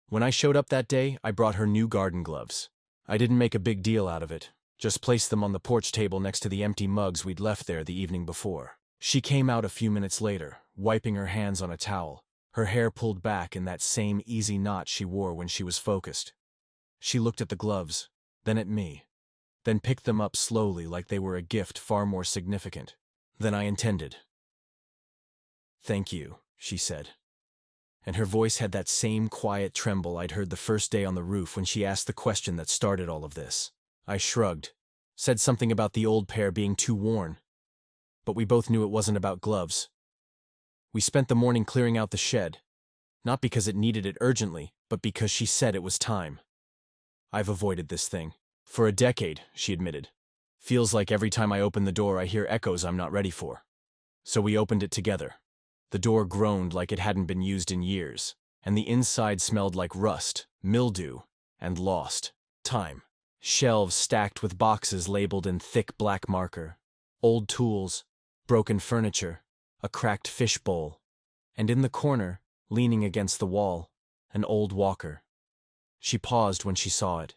Speaker 1: When I showed up that day, I brought her new garden gloves. I didn't make a big deal out of it, just placed them on the porch table next to the empty mugs we'd left there the evening before. She came out a few minutes later, wiping her hands on a towel, her hair pulled back in that same easy knot she wore when she was focused. She looked at the gloves, then at me, then picked them up slowly like they were a gift far more significant than I intended. "Thank you," she said. And her voice had that same quiet tremble I'd heard the first day on the roof when she asked the question that started all of this. I shrugged, said something about the old pair being too worn, but we both knew it wasn't about gloves. We spent the morning clearing out the shed, not because it needed it urgently, but because she said it was time. "I've avoided this thing for a decade," she admitted. "Feels like every time I open the door I hear echoes I'm not ready for." So we opened it together. The door groaned like it hadn't been used in years, and the inside smelled like rust, mildew, and lost time. Shelves stacked with boxes labeled in thick black marker, old tools, broken furniture, a cracked fish bowl, and in the corner, leaning against the wall, an old walker. She paused when she saw it,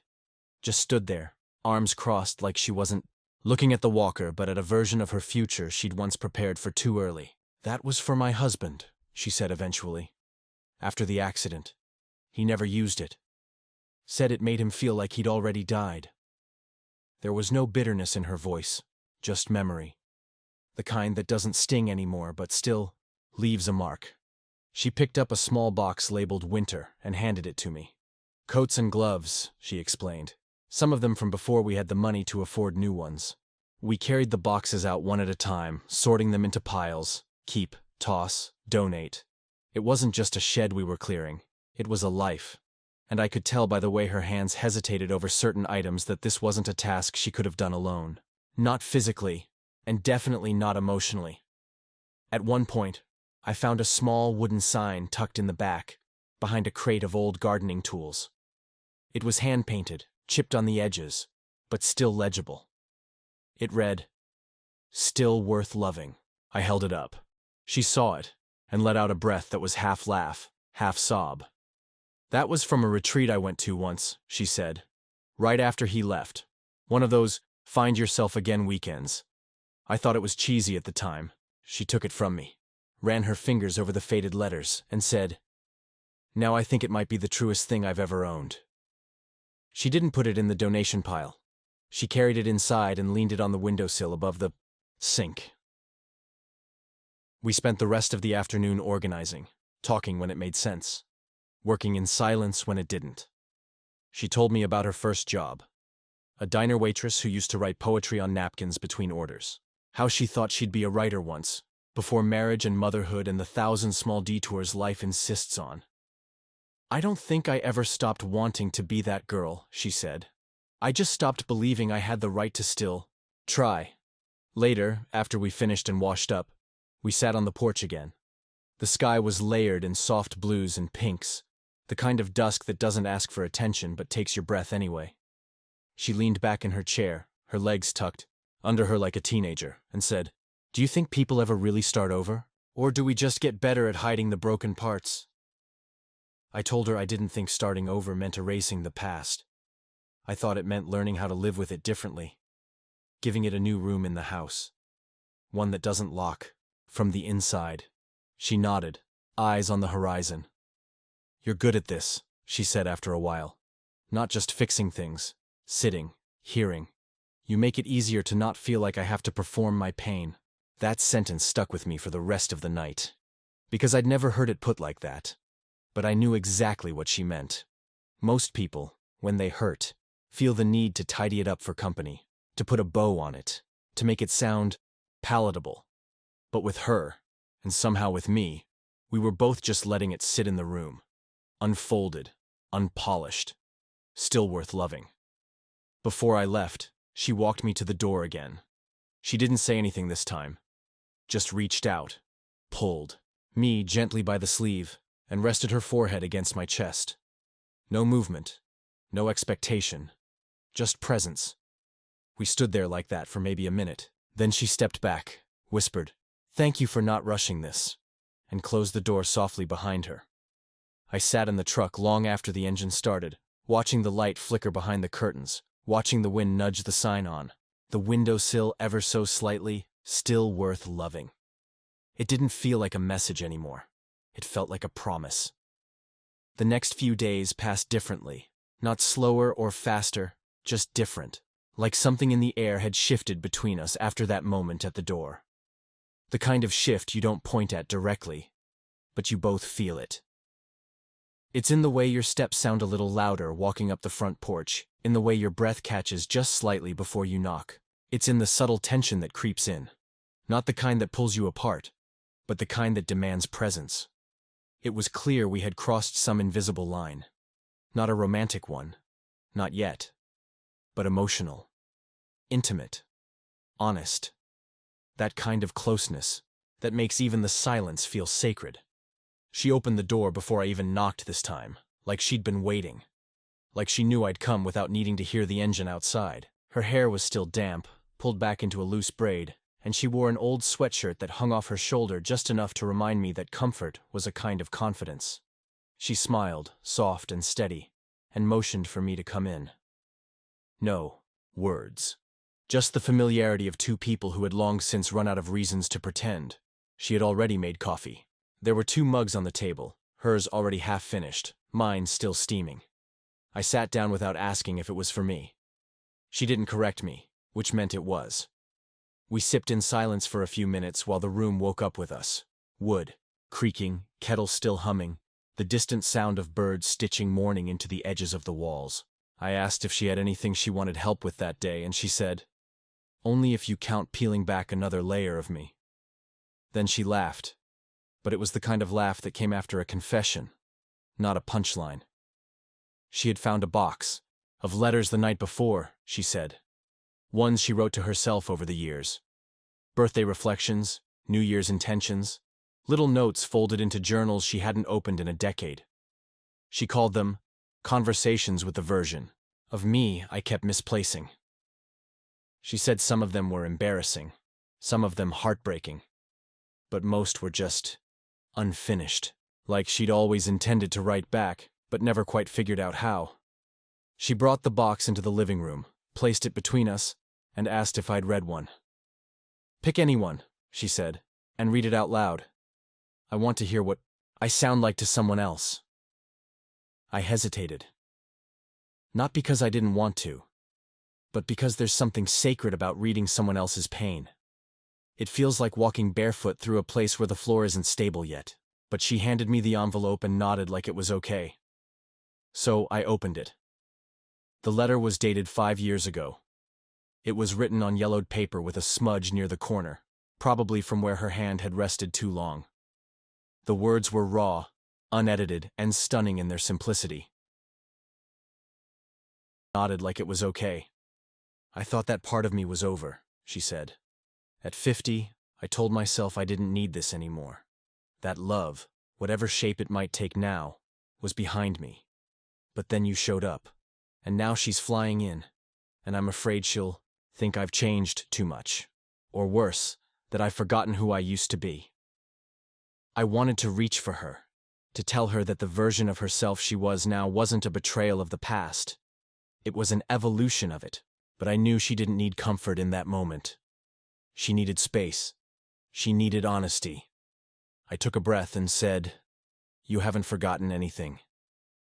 Speaker 1: just stood there, arms crossed like she wasn't looking at the walker but at a version of her future she'd once prepared for too early. "That was for my husband," she said eventually. "After the accident. He never used it. Said it made him feel like he'd already died." There was no bitterness in her voice, just memory. The kind that doesn't sting anymore but still leaves a mark. She picked up a small box labeled Winter and handed it to me. "Coats and gloves," she explained. "Some of them from before we had the money to afford new ones." We carried the boxes out one at a time, sorting them into piles. Keep, toss, donate. It wasn't just a shed we were clearing. It was a life. And I could tell by the way her hands hesitated over certain items that this wasn't a task she could have done alone. Not physically, and definitely not emotionally. At one point, I found a small wooden sign tucked in the back, behind a crate of old gardening tools. It was hand-painted, chipped on the edges, but still legible. It read, "Still worth loving." I held it up. She saw it, and let out a breath that was half laugh, half sob. "That was from a retreat I went to once," she said. "Right after he left. One of those Find yourself again weekends. I thought it was cheesy at the time. She took it from me, ran her fingers over the faded letters, and said, "Now I think it might be the truest thing I've ever owned." She didn't put it in the donation pile. She carried it inside and leaned it on the windowsill above the sink. We spent the rest of the afternoon organizing, talking when it made sense, working in silence when it didn't. She told me about her first job, a diner waitress who used to write poetry on napkins between orders. How she thought she'd be a writer once, before marriage and motherhood and the 1,000 small detours life insists on. "I don't think I ever stopped wanting to be that girl," she said. "I just stopped believing I had the right to still try." Later, after we finished and washed up, we sat on the porch again. The sky was layered in soft blues and pinks, the kind of dusk that doesn't ask for attention but takes your breath anyway. She leaned back in her chair, her legs tucked under her like a teenager, and said, "Do you think people ever really start over? Or do we just get better at hiding the broken parts?" I told her I didn't think starting over meant erasing the past. I thought it meant learning how to live with it differently, giving it a new room in the house, one that doesn't lock from the inside. She nodded, eyes on the horizon. "You're good at this," she said after a while. "Not just fixing things, sitting, hearing. You make it easier to not feel like I have to perform my pain." That sentence stuck with me for the rest of the night, because I'd never heard it put like that. But I knew exactly what she meant. Most people, when they hurt, feel the need to tidy it up for company, to put a bow on it, to make it sound palatable. But with her, and somehow with me, we were both just letting it sit in the room, unfolded, unpolished, still worth loving. Before I left, she walked me to the door again. She didn't say anything this time, just reached out, pulled me gently by the sleeve, and rested her forehead against my chest. No movement, no expectation, just presence. We stood there like that for maybe a minute. Then she stepped back, whispered, "Thank you for not rushing this," and closed the door softly behind her. I sat in the truck long after the engine started, watching the light flicker behind the curtains, watching the wind nudge the sign on, the windowsill ever so slightly, "Still worth loving." It didn't feel like a message anymore. It felt like a promise. The next few days passed differently, not slower or faster, just different, like something in the air had shifted between us after that moment at the door. The kind of shift you don't point at directly, but you both feel it. It's in the way your steps sound a little louder walking up the front porch, in the way your breath catches just slightly before you knock. It's in the subtle tension that creeps in. Not the kind that pulls you apart, but the kind that demands presence. It was clear we had crossed some invisible line. Not a romantic one, not yet, but emotional, intimate, honest. That kind of closeness that makes even the silence feel sacred. She opened the door before I even knocked this time, like she'd been waiting. Like she knew I'd come without needing to hear the engine outside. Her hair was still damp, pulled back into a loose braid, and she wore an old sweatshirt that hung off her shoulder just enough to remind me that comfort was a kind of confidence. She smiled, soft and steady, and motioned for me to come in. No words. Just the familiarity of two people who had long since run out of reasons to pretend. She had already made coffee. There were 2 mugs on the table, hers already half finished, mine still steaming. I sat down without asking if it was for me. She didn't correct me, which meant it was. We sipped in silence for a few minutes while the room woke up with us. Wood, creaking, kettle still humming, the distant sound of birds stitching morning into the edges of the walls. I asked if she had anything she wanted help with that day, and she said, "Only if you count peeling back another layer of me." Then she laughed, but it was the kind of laugh that came after a confession, not a punchline. She had found a box of letters the night before, she said. Ones she wrote to herself over the years. Birthday reflections, New Year's intentions, little notes folded into journals she hadn't opened in a decade. She called them conversations with the version of me I kept misplacing. She said some of them were embarrassing, some of them heartbreaking, but most were just unfinished, like she'd always intended to write back, but never quite figured out how. She brought the box into the living room, placed it between us, and asked if I'd read one. "Pick anyone," she said, "and read it out loud. I want to hear what I sound like to someone else." I hesitated. Not because I didn't want to, but because there's something sacred about reading someone else's pain. It feels like walking barefoot through a place where the floor isn't stable yet. But she handed me the envelope and nodded like it was okay. So I opened it. The letter was dated 5 years ago. It was written on yellowed paper with a smudge near the corner, probably from where her hand had rested too long. The words were raw, unedited, and stunning in their simplicity. Nodded like it was okay. "I thought that part of me was over," she said. "At 50, I told myself I didn't need this anymore. That love, whatever shape it might take now, was behind me. But then you showed up, and now she's flying in, and I'm afraid she'll think I've changed too much. Or worse, that I've forgotten who I used to be." I wanted to reach for her, to tell her that the version of herself she was now wasn't a betrayal of the past. It was an evolution of it, but I knew she didn't need comfort in that moment. She needed space. She needed honesty. I took a breath and said, "You haven't forgotten anything.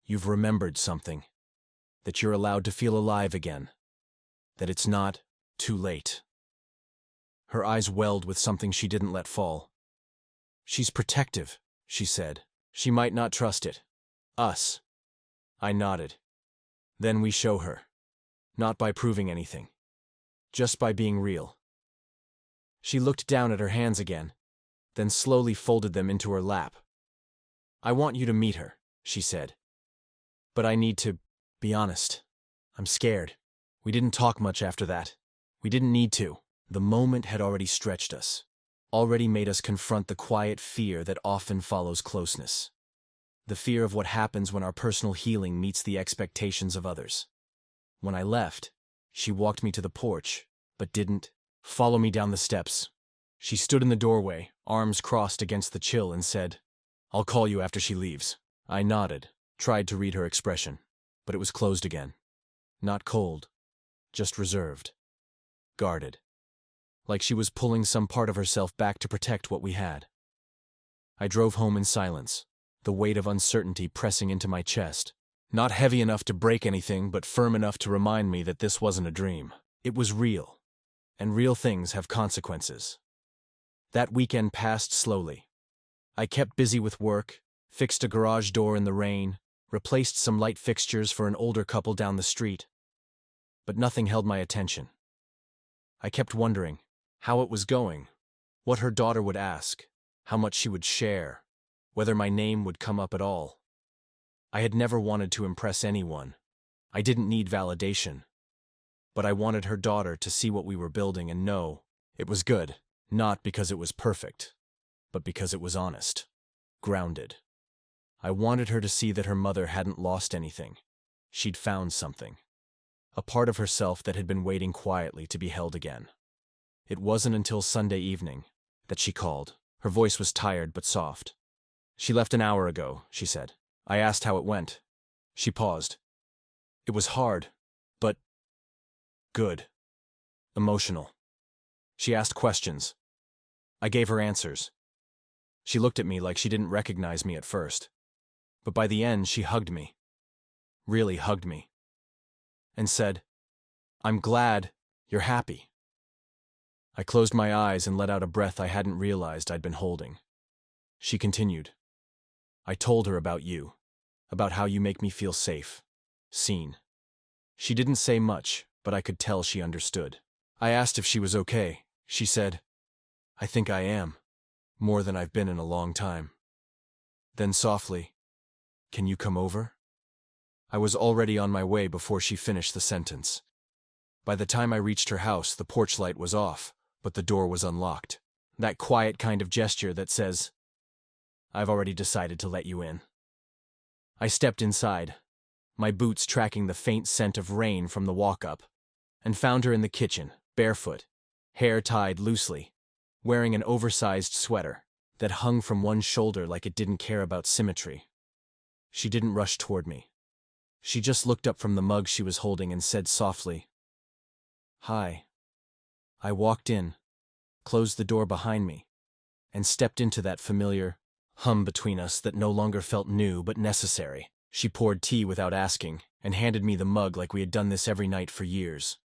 Speaker 1: You've remembered something. That you're allowed to feel alive again. That it's not too late." Her eyes welled with something she didn't let fall. "She's protective," she said. "She might not trust it. Us." I nodded. "Then we show her. Not by proving anything. Just by being real." She looked down at her hands again, then slowly folded them into her lap. "I want you to meet her," she said. "But I need to be honest. I'm scared." We didn't talk much after that. We didn't need to. The moment had already stretched us, already made us confront the quiet fear that often follows closeness. The fear of what happens when our personal healing meets the expectations of others. When I left, she walked me to the porch, but didn't follow me down the steps. She stood in the doorway, arms crossed against the chill, and said, "I'll call you after she leaves." I nodded, tried to read her expression, but it was closed again. Not cold, just reserved. Guarded. Like she was pulling some part of herself back to protect what we had. I drove home in silence, the weight of uncertainty pressing into my chest. Not heavy enough to break anything, but firm enough to remind me that this wasn't a dream. It was real, and real things have consequences. That weekend passed slowly. I kept busy with work, fixed a garage door in the rain, replaced some light fixtures for an older couple down the street. But nothing held my attention. I kept wondering how it was going, what her daughter would ask, how much she would share, whether my name would come up at all. I had never wanted to impress anyone. I didn't need validation. But I wanted her daughter to see what we were building and know it was good. Not because it was perfect, but because it was honest, grounded. I wanted her to see that her mother hadn't lost anything. She'd found something. A part of herself that had been waiting quietly to be held again. It wasn't until Sunday evening that she called. Her voice was tired but soft. "She left an hour ago," she said. I asked how it went. She paused. "It was hard, but good. Emotional." She asked questions. I gave her answers. She looked at me like she didn't recognize me at first. But by the end, she hugged me. Really hugged me. And said, "I'm glad you're happy." I closed my eyes and let out a breath I hadn't realized I'd been holding. She continued. "I told her about you, about how you make me feel safe, seen." She didn't say much, but I could tell she understood. I asked if she was okay. She said, "I think I am, more than I've been in a long time." Then softly, "Can you come over?" I was already on my way before she finished the sentence. By the time I reached her house, the porch light was off, but the door was unlocked. That quiet kind of gesture that says, "I've already decided to let you in." I stepped inside, my boots tracking the faint scent of rain from the walk-up, and found her in the kitchen, barefoot, hair tied loosely, wearing an oversized sweater that hung from one shoulder like it didn't care about symmetry. She didn't rush toward me. She just looked up from the mug she was holding and said softly, "Hi." I walked in, closed the door behind me, and stepped into that familiar hum between us that no longer felt new but necessary. She poured tea without asking and handed me the mug like we had done this every night for years.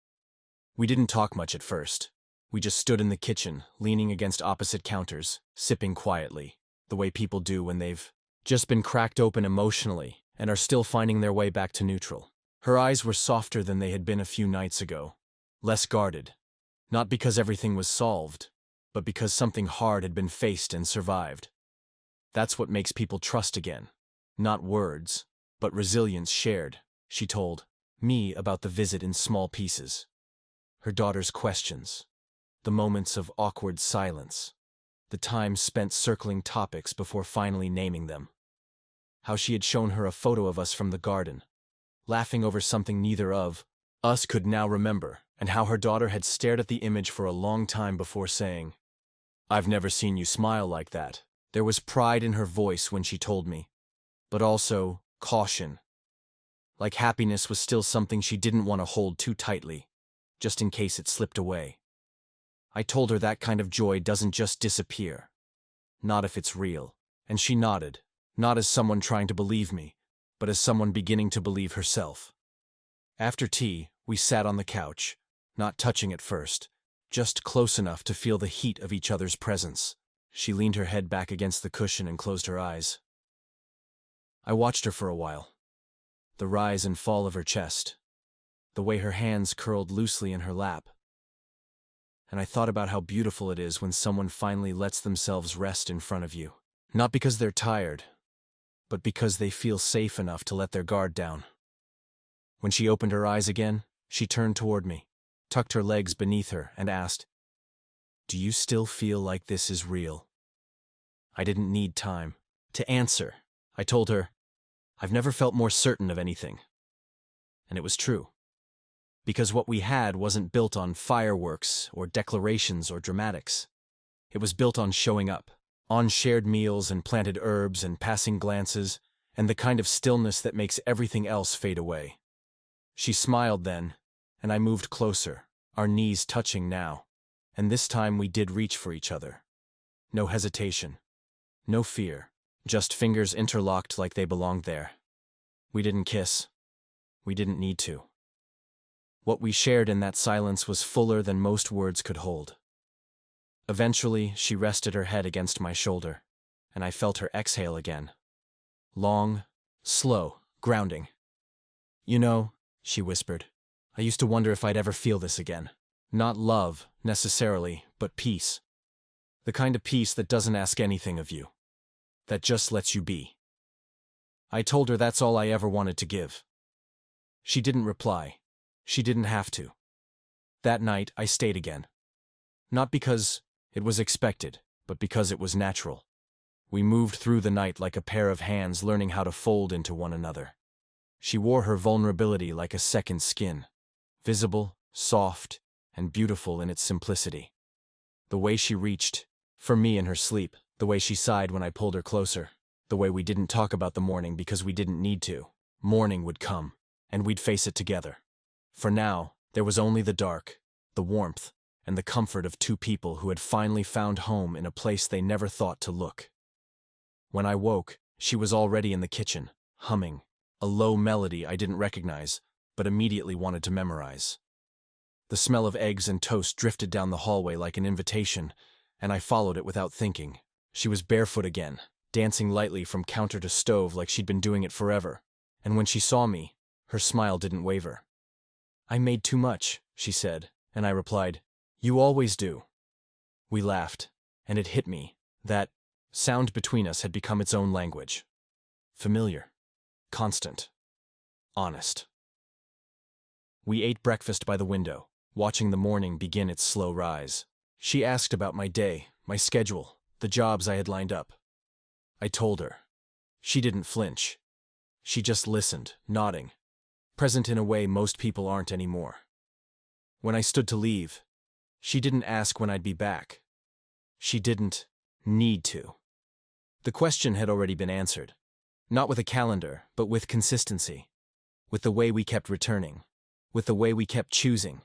Speaker 1: We didn't talk much at first. We just stood in the kitchen, leaning against opposite counters, sipping quietly, the way people do when they've just been cracked open emotionally and are still finding their way back to neutral. Her eyes were softer than they had been a few nights ago, less guarded, not because everything was solved, but because something hard had been faced and survived. That's what makes people trust again. Not words, but resilience shared, she told me about the visit in small pieces. Her daughter's questions, the moments of awkward silence, the time spent circling topics before finally naming them. How she had shown her a photo of us from the garden, laughing over something neither of us could now remember, and how her daughter had stared at the image for a long time before saying, "I've never seen you smile like that." There was pride in her voice when she told me, but also caution. Like happiness was still something she didn't want to hold too tightly, just in case it slipped away. I told her that kind of joy doesn't just disappear. Not if it's real. And she nodded, not as someone trying to believe me, but as someone beginning to believe herself. After tea, we sat on the couch, not touching at first, just close enough to feel the heat of each other's presence. She leaned her head back against the cushion and closed her eyes. I watched her for a while. The rise and fall of her chest, the way her hands curled loosely in her lap. And I thought about how beautiful it is when someone finally lets themselves rest in front of you. Not because they're tired, but because they feel safe enough to let their guard down. When she opened her eyes again, she turned toward me, tucked her legs beneath her, and asked, "Do you still feel like this is real?" I didn't need time to answer. I told her, "I've never felt more certain of anything." And it was true. Because what we had wasn't built on fireworks or declarations or dramatics. It was built on showing up, on shared meals and planted herbs and passing glances, and the kind of stillness that makes everything else fade away. She smiled then, and I moved closer, our knees touching now, and this time we did reach for each other. No hesitation, no fear, just fingers interlocked like they belonged there. We didn't kiss. We didn't need to. What we shared in that silence was fuller than most words could hold. Eventually, she rested her head against my shoulder, and I felt her exhale again. Long, slow, grounding. "You know," she whispered, "I used to wonder if I'd ever feel this again. Not love, necessarily, but peace. The kind of peace that doesn't ask anything of you. That just lets you be." I told her that's all I ever wanted to give. She didn't reply. She didn't have to. That night, I stayed again. Not because it was expected, but because it was natural. We moved through the night like a pair of hands learning how to fold into one another. She wore her vulnerability like a second skin, visible, soft, and beautiful in its simplicity. The way she reached for me in her sleep, the way she sighed when I pulled her closer, the way we didn't talk about the morning because we didn't need to. Morning would come, and we'd face it together. For now, there was only the dark, the warmth, and the comfort of two people who had finally found home in a place they never thought to look. When I woke, she was already in the kitchen, humming, a low melody I didn't recognize, but immediately wanted to memorize. The smell of eggs and toast drifted down the hallway like an invitation, and I followed it without thinking. She was barefoot again, dancing lightly from counter to stove like she'd been doing it forever, and when she saw me, her smile didn't waver. "I made too much," she said, and I replied, "You always do." We laughed, and it hit me that sound between us had become its own language. Familiar, constant, honest. We ate breakfast by the window, watching the morning begin its slow rise. She asked about my day, my schedule, the jobs I had lined up. I told her. She didn't flinch. She just listened, nodding, present in a way most people aren't anymore. When I stood to leave, she didn't ask when I'd be back. She didn't need to. The question had already been answered, not with a calendar, but with consistency, with the way we kept returning, with the way we kept choosing.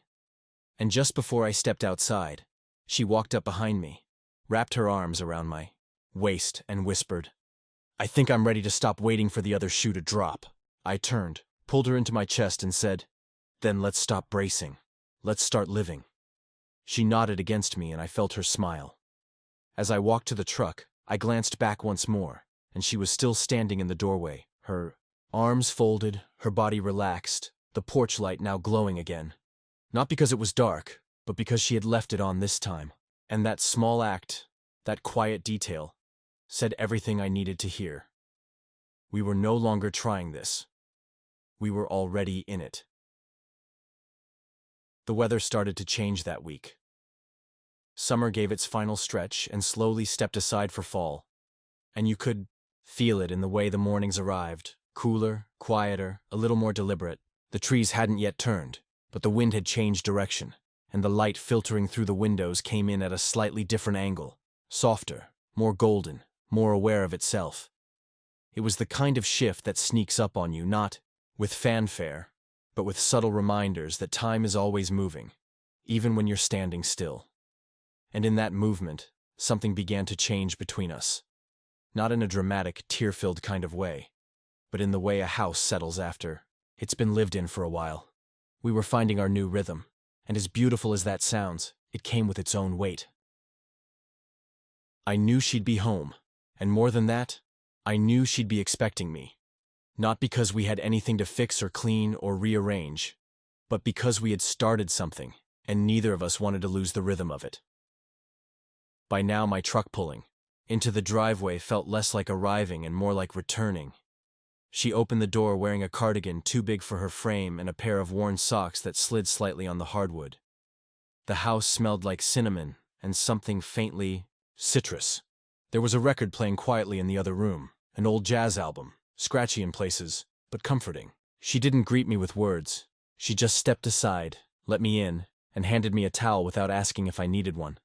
Speaker 1: And just before I stepped outside, she walked up behind me, wrapped her arms around my waist, and whispered, "I think I'm ready to stop waiting for the other shoe to drop." I turned, pulled her into my chest, and said, "Then let's stop bracing. Let's start living." She nodded against me, and I felt her smile. As I walked to the truck, I glanced back once more, and she was still standing in the doorway, her arms folded, her body relaxed, the porch light now glowing again. Not because it was dark, but because she had left it on this time. And that small act, that quiet detail, said everything I needed to hear. We were no longer trying this. We were already in it. The weather started to change that week. Summer gave its final stretch and slowly stepped aside for fall, and you could feel it in the way the mornings arrived, cooler, quieter, a little more deliberate. The trees hadn't yet turned, but the wind had changed direction, and the light filtering through the windows came in at a slightly different angle, softer, more golden, more aware of itself. It was the kind of shift that sneaks up on you, not with fanfare, but with subtle reminders that time is always moving, even when you're standing still. And in that movement, something began to change between us. Not in a dramatic, tear-filled kind of way, but in the way a house settles after it's been lived in for a while. We were finding our new rhythm, and as beautiful as that sounds, it came with its own weight. I knew she'd be home, and more than that, I knew she'd be expecting me. Not because we had anything to fix or clean or rearrange, but because we had started something, and neither of us wanted to lose the rhythm of it. By now, my truck pulling into the driveway felt less like arriving and more like returning. She opened the door wearing a cardigan too big for her frame and a pair of worn socks that slid slightly on the hardwood. The house smelled like cinnamon and something faintly citrus. There was a record playing quietly in the other room, an old jazz album, scratchy in places, but comforting. She didn't greet me with words. She just stepped aside, let me in, and handed me a towel without asking if I needed one.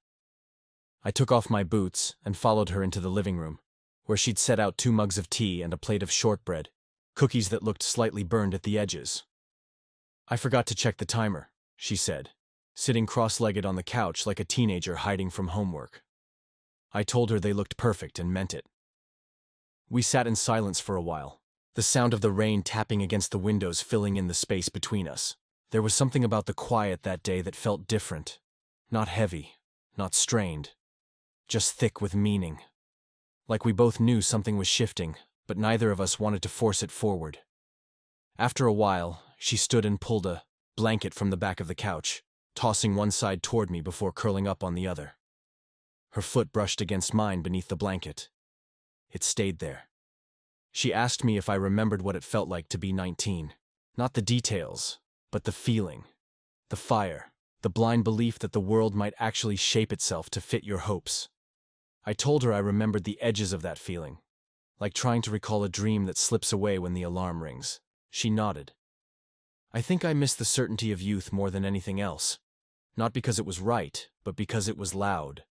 Speaker 1: I took off my boots and followed her into the living room, where she'd set out 2 mugs of tea and a plate of shortbread, cookies that looked slightly burned at the edges. "I forgot to check the timer," she said, sitting cross-legged on the couch like a teenager hiding from homework. I told her they looked perfect and meant it. We sat in silence for a while, the sound of the rain tapping against the windows filling in the space between us. There was something about the quiet that day that felt different, not heavy, not strained, just thick with meaning. Like we both knew something was shifting, but neither of us wanted to force it forward. After a while, she stood and pulled a blanket from the back of the couch, tossing one side toward me before curling up on the other. Her foot brushed against mine beneath the blanket. It stayed there. She asked me if I remembered what it felt like to be 19. Not the details, but the feeling, the fire, the blind belief that the world might actually shape itself to fit your hopes. I told her I remembered the edges of that feeling, like trying to recall a dream that slips away when the alarm rings. She nodded. I think I missed the certainty of youth more than anything else, not because it was right, but because it was loud.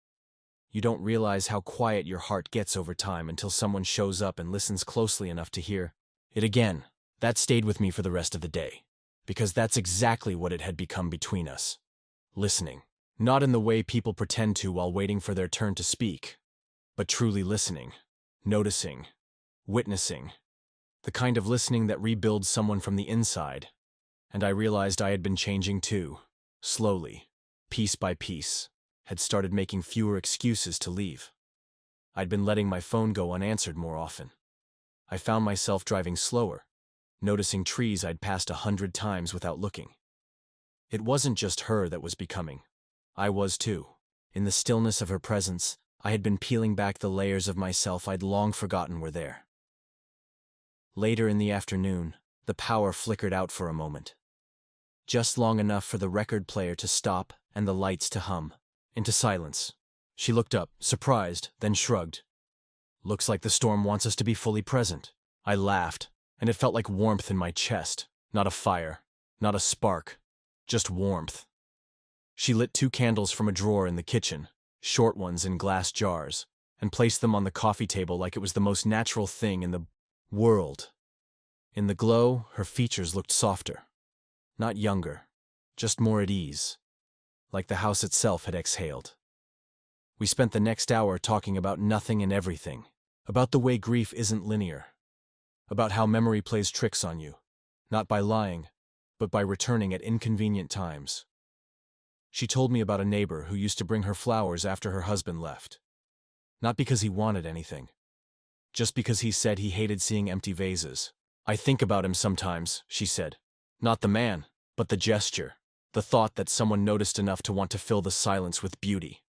Speaker 1: You don't realize how quiet your heart gets over time until someone shows up and listens closely enough to hear it again. That stayed with me for the rest of the day, because that's exactly what it had become between us. Listening. Not in the way people pretend to while waiting for their turn to speak, but truly listening, noticing, witnessing. The kind of listening that rebuilds someone from the inside. And I realized I had been changing too, slowly, piece by piece. Had started making fewer excuses to leave. I'd been letting my phone go unanswered more often. I found myself driving slower, noticing trees I'd passed 100 times without looking. It wasn't just her that was becoming. I was too. In the stillness of her presence, I had been peeling back the layers of myself I'd long forgotten were there. Later in the afternoon, the power flickered out for a moment. Just long enough for the record player to stop and the lights to hum. Into silence. She looked up, surprised, then shrugged. "Looks like the storm wants us to be fully present." I laughed, and it felt like warmth in my chest. Not a fire, not a spark, just warmth. She lit 2 candles from a drawer in the kitchen, short ones in glass jars, and placed them on the coffee table like it was the most natural thing in the world. In the glow, her features looked softer. Not younger, just more at ease. like the house itself had exhaled. We spent the next hour talking about nothing and everything, about the way grief isn't linear, about how memory plays tricks on you, not by lying, but by returning at inconvenient times. She told me about a neighbor who used to bring her flowers after her husband left. Not because he wanted anything, just because he said he hated seeing empty vases. "I think about him sometimes," she said. "Not the man, but the gesture, the thought that someone noticed enough to want to fill the silence with beauty."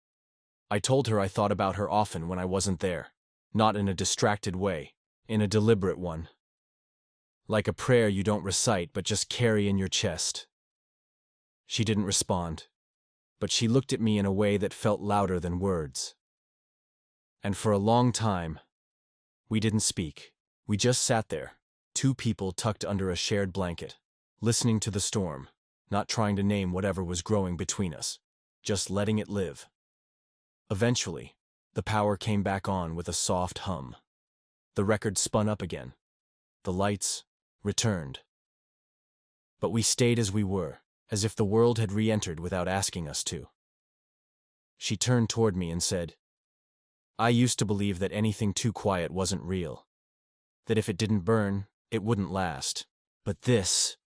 Speaker 1: I told her I thought about her often when I wasn't there, not in a distracted way, in a deliberate one. Like a prayer you don't recite but just carry in your chest. She didn't respond, but she looked at me in a way that felt louder than words. And for a long time, we didn't speak. We just sat there, two people tucked under a shared blanket, listening to the storm, not trying to name whatever was growing between us, just letting it live. Eventually, the power came back on with a soft hum. The record spun up again. The lights returned. But we stayed as we were, as if the world had re-entered without asking us to. She turned toward me and said, "I used to believe that anything too quiet wasn't real, that if it didn't burn, it wouldn't last. But this—"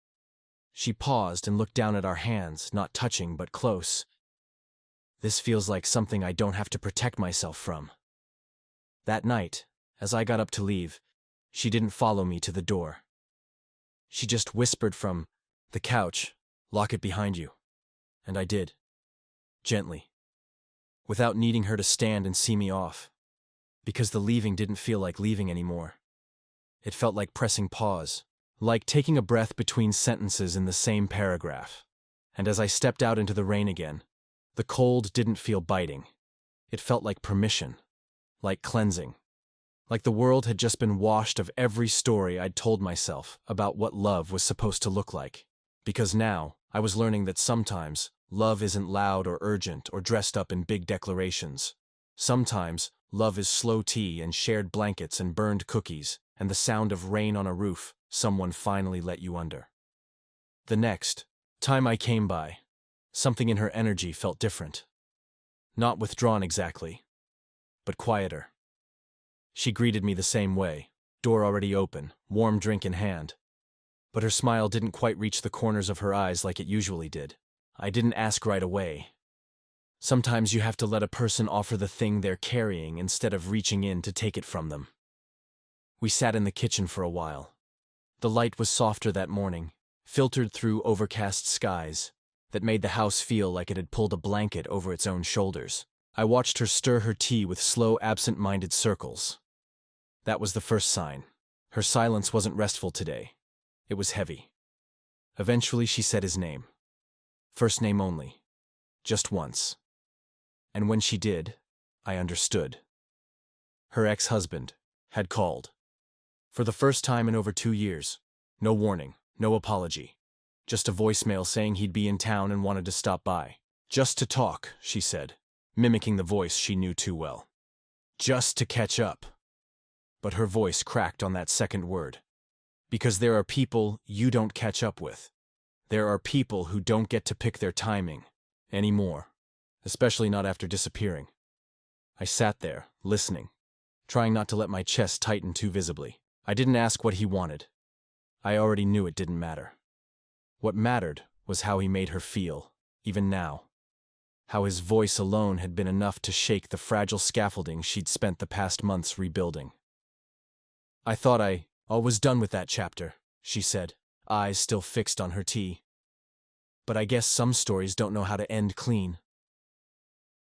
Speaker 1: She paused and looked down at our hands, not touching but close. "This feels like something I don't have to protect myself from." That night, as I got up to leave, she didn't follow me to the door. She just whispered from the couch, "Lock it behind you." And I did. Gently. Without needing her to stand and see me off. Because the leaving didn't feel like leaving anymore. It felt like pressing pause, like taking a breath between sentences in the same paragraph. And as I stepped out into the rain again, the cold didn't feel biting. It felt like permission, like cleansing. Like the world had just been washed of every story I'd told myself about what love was supposed to look like. Because now, I was learning that sometimes, love isn't loud or urgent or dressed up in big declarations. Sometimes, love is slow tea and shared blankets and burned cookies, and the sound of rain on a roof someone finally let you under. The next time I came by, something in her energy felt different. Not withdrawn exactly, but quieter. She greeted me the same way, door already open, warm drink in hand. But her smile didn't quite reach the corners of her eyes like it usually did. I didn't ask right away. Sometimes you have to let a person offer the thing they're carrying instead of reaching in to take it from them. We sat in the kitchen for a while. The light was softer that morning, filtered through overcast skies, that made the house feel like it had pulled a blanket over its own shoulders. I watched her stir her tea with slow, absent-minded circles. That was the first sign. Her silence wasn't restful today. It was heavy. Eventually she said his name. First name only. Just once. And when she did, I understood. Her ex-husband had called. For the first time in over 2 years. No warning, no apology. Just a voicemail saying he'd be in town and wanted to stop by. Just to talk, she said, mimicking the voice she knew too well. Just to catch up. But her voice cracked on that second word. Because there are people you don't catch up with. There are people who don't get to pick their timing anymore, especially not after disappearing. I sat there, listening, trying not to let my chest tighten too visibly. I didn't ask what he wanted. I already knew it didn't matter. What mattered was how he made her feel, even now. How his voice alone had been enough to shake the fragile scaffolding she'd spent the past months rebuilding. I thought I was done with that chapter, she said, eyes still fixed on her tea. But I guess some stories don't know how to end clean.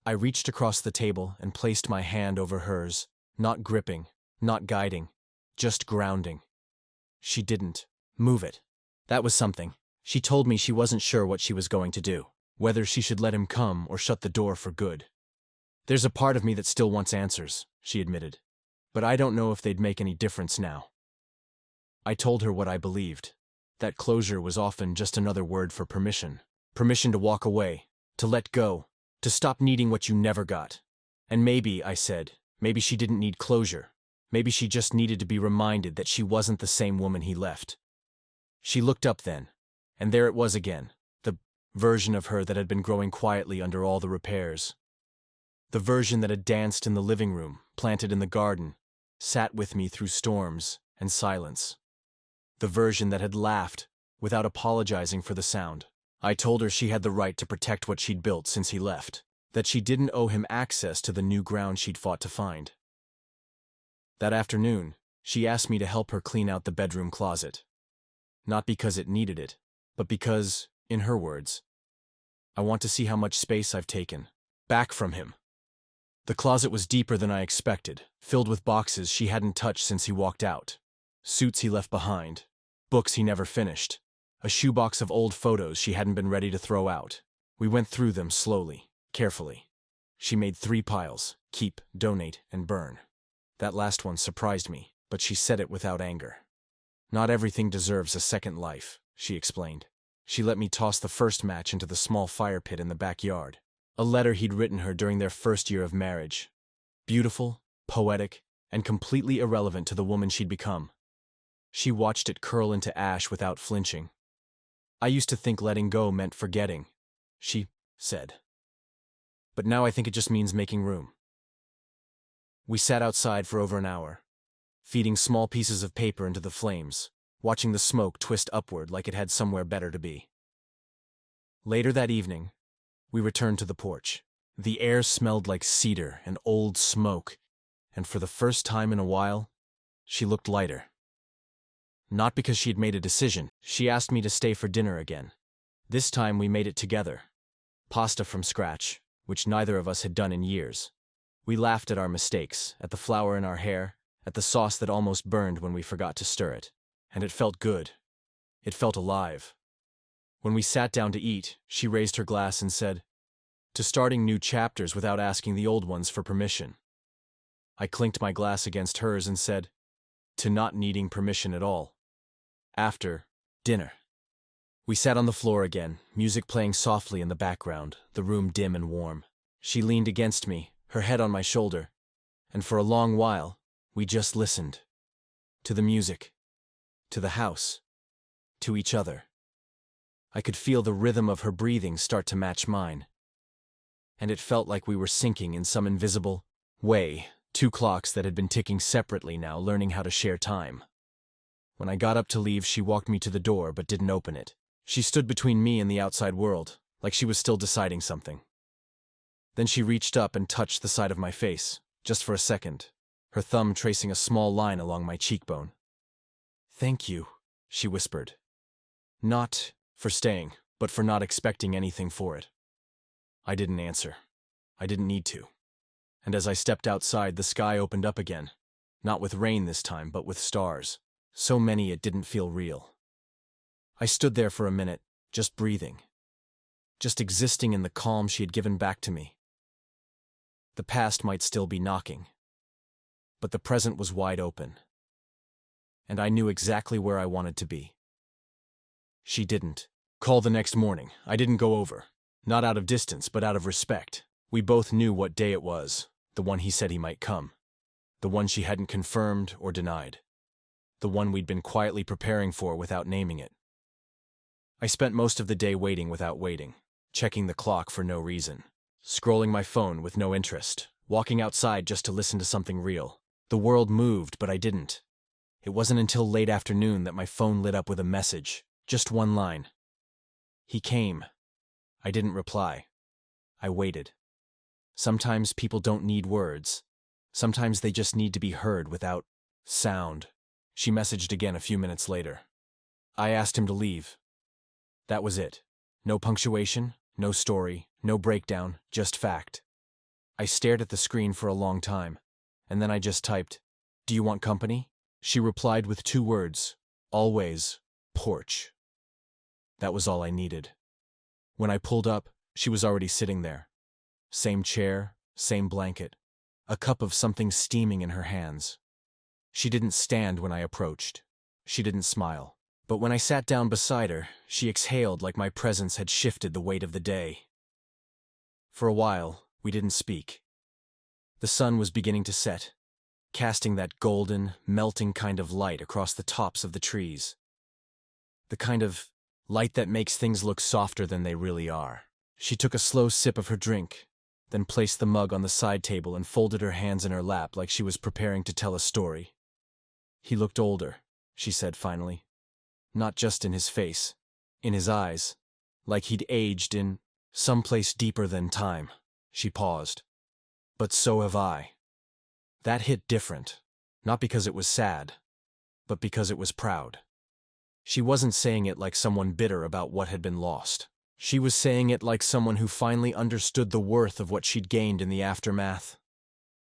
Speaker 1: I reached across the table and placed my hand over hers, not gripping, not guiding, just grounding. She didn't move it. That was something. She told me she wasn't sure what she was going to do, whether she should let him come or shut the door for good. There's a part of me that still wants answers, she admitted, but I don't know if they'd make any difference now. I told her what I believed. That closure was often just another word for permission. Permission to walk away, to let go, to stop needing what you never got. And maybe, I said, maybe she didn't need closure. Maybe she just needed to be reminded that she wasn't the same woman he left. She looked up then, and there it was again, the version of her that had been growing quietly under all the repairs. The version that had danced in the living room, planted in the garden, sat with me through storms and silence. The version that had laughed without apologizing for the sound. I told her she had the right to protect what she'd built since he left, that she didn't owe him access to the new ground she'd fought to find. That afternoon, she asked me to help her clean out the bedroom closet. Not because it needed it, but because, in her words, I want to see how much space I've taken back from him. The closet was deeper than I expected, filled with boxes she hadn't touched since he walked out, suits he left behind, books he never finished, a shoebox of old photos she hadn't been ready to throw out. We went through them slowly, carefully. She made 3 piles: keep, donate, and burn. That last one surprised me, but she said it without anger. Not everything deserves a second life, she explained. She let me toss the first match into the small fire pit in the backyard. A letter he'd written her during their first year of marriage. Beautiful, poetic, and completely irrelevant to the woman she'd become. She watched it curl into ash without flinching. I used to think letting go meant forgetting, she said. But now I think it just means making room. We sat outside for over an hour, feeding small pieces of paper into the flames, watching the smoke twist upward like it had somewhere better to be. Later that evening, we returned to the porch. The air smelled like cedar and old smoke, and for the first time in a while, she looked lighter. Not because she had made a decision. She asked me to stay for dinner again. This time we made it together. Pasta from scratch, which neither of us had done in years. We laughed at our mistakes, at the flour in our hair, at the sauce that almost burned when we forgot to stir it. And it felt good. It felt alive. When we sat down to eat, she raised her glass and said, "To starting new chapters without asking the old ones for permission." I clinked my glass against hers and said, "To not needing permission at all." After dinner, we sat on the floor again, music playing softly in the background, the room dim and warm. She leaned against me, her head on my shoulder, and for a long while, we just listened. To the music, to the house, to each other. I could feel the rhythm of her breathing start to match mine. And it felt like we were syncing in some invisible way, 2 clocks that had been ticking separately now, learning how to share time. When I got up to leave, she walked me to the door but didn't open it. She stood between me and the outside world, like she was still deciding something. Then she reached up and touched the side of my face, just for a second, her thumb tracing a small line along my cheekbone. "Thank you," she whispered. Not for staying, but for not expecting anything for it. I didn't answer. I didn't need to. And as I stepped outside, the sky opened up again. Not with rain this time, but with stars. So many it didn't feel real. I stood there for a minute, just breathing. Just existing in the calm she had given back to me. The past might still be knocking, but the present was wide open. And I knew exactly where I wanted to be. She didn't. Call the next morning. I didn't go over. Not out of distance, but out of respect. We both knew what day it was, the one he said he might come. The one she hadn't confirmed or denied. The one we'd been quietly preparing for without naming it. I spent most of the day waiting without waiting, checking the clock for no reason, scrolling my phone with no interest, walking outside just to listen to something real. The world moved, but I didn't. It wasn't until late afternoon that my phone lit up with a message, just one line. He came. I didn't reply. I waited. Sometimes people don't need words. Sometimes they just need to be heard without sound. She messaged again a few minutes later. I asked him to leave. That was it. No punctuation, no story, no breakdown, just fact. I stared at the screen for a long time, and then I just typed, "Do you want company?" She replied with 2 words, always, porch. That was all I needed. When I pulled up, she was already sitting there. Same chair, same blanket, a cup of something steaming in her hands. She didn't stand when I approached. She didn't smile. But when I sat down beside her, she exhaled like my presence had shifted the weight of the day. For a while, we didn't speak. The sun was beginning to set, casting that golden, melting kind of light across the tops of the trees. The kind of Light that makes things look softer than they really are. She took a slow sip of her drink, then placed the mug on the side table and folded her hands in her lap like she was preparing to tell a story. He looked older, she said finally. Not just in his face, in his eyes, like he'd aged in some place deeper than time. She paused. But so have I. That hit different, not because it was sad, but because it was proud. She wasn't saying it like someone bitter about what had been lost. She was saying it like someone who finally understood the worth of what she'd gained in the aftermath.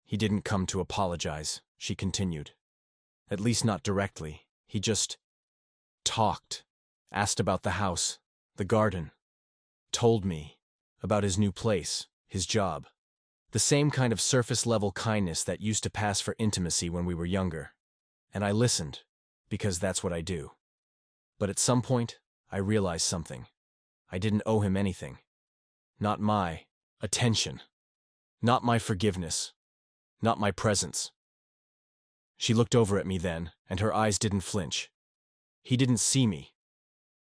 Speaker 1: He didn't come to apologize, she continued. At least not directly. He just talked, asked about the house, the garden, told me about his new place, his job. The same kind of surface-level kindness that used to pass for intimacy when we were younger. And I listened, because that's what I do. But at some point, I realized something. I didn't owe him anything. Not my attention. Not my forgiveness. Not my presence. She looked over at me then, and her eyes didn't flinch. He didn't see me.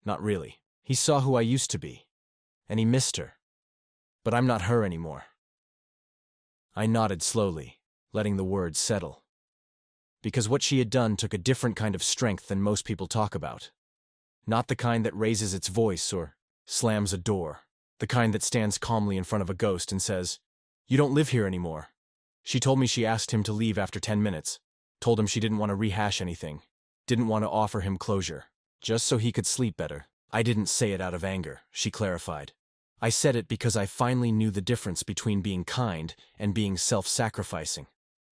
Speaker 1: Not really. He saw who I used to be. And he missed her. But I'm not her anymore. I nodded slowly, letting the words settle. Because what she had done took a different kind of strength than most people talk about. Not the kind that raises its voice or slams a door. The kind that stands calmly in front of a ghost and says, "You don't live here anymore." She told me she asked him to leave after 10 minutes. Told him she didn't want to rehash anything. Didn't want to offer him closure. Just so he could sleep better. I didn't say it out of anger, she clarified. I said it because I finally knew the difference between being kind and being self-sacrificing.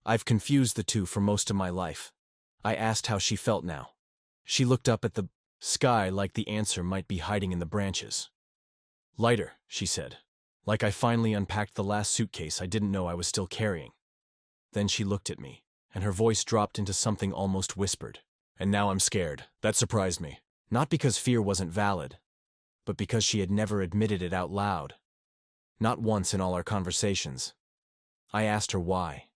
Speaker 1: I've confused the two for most of my life. I asked how she felt now. She looked up at the sky like the answer might be hiding in the branches. Lighter, she said. Like I finally unpacked the last suitcase I didn't know I was still carrying. Then she looked at me, and her voice dropped into something almost whispered. And now I'm scared. That surprised me. Not because fear wasn't valid, but because she had never admitted it out loud. Not once in all our conversations. I asked her why.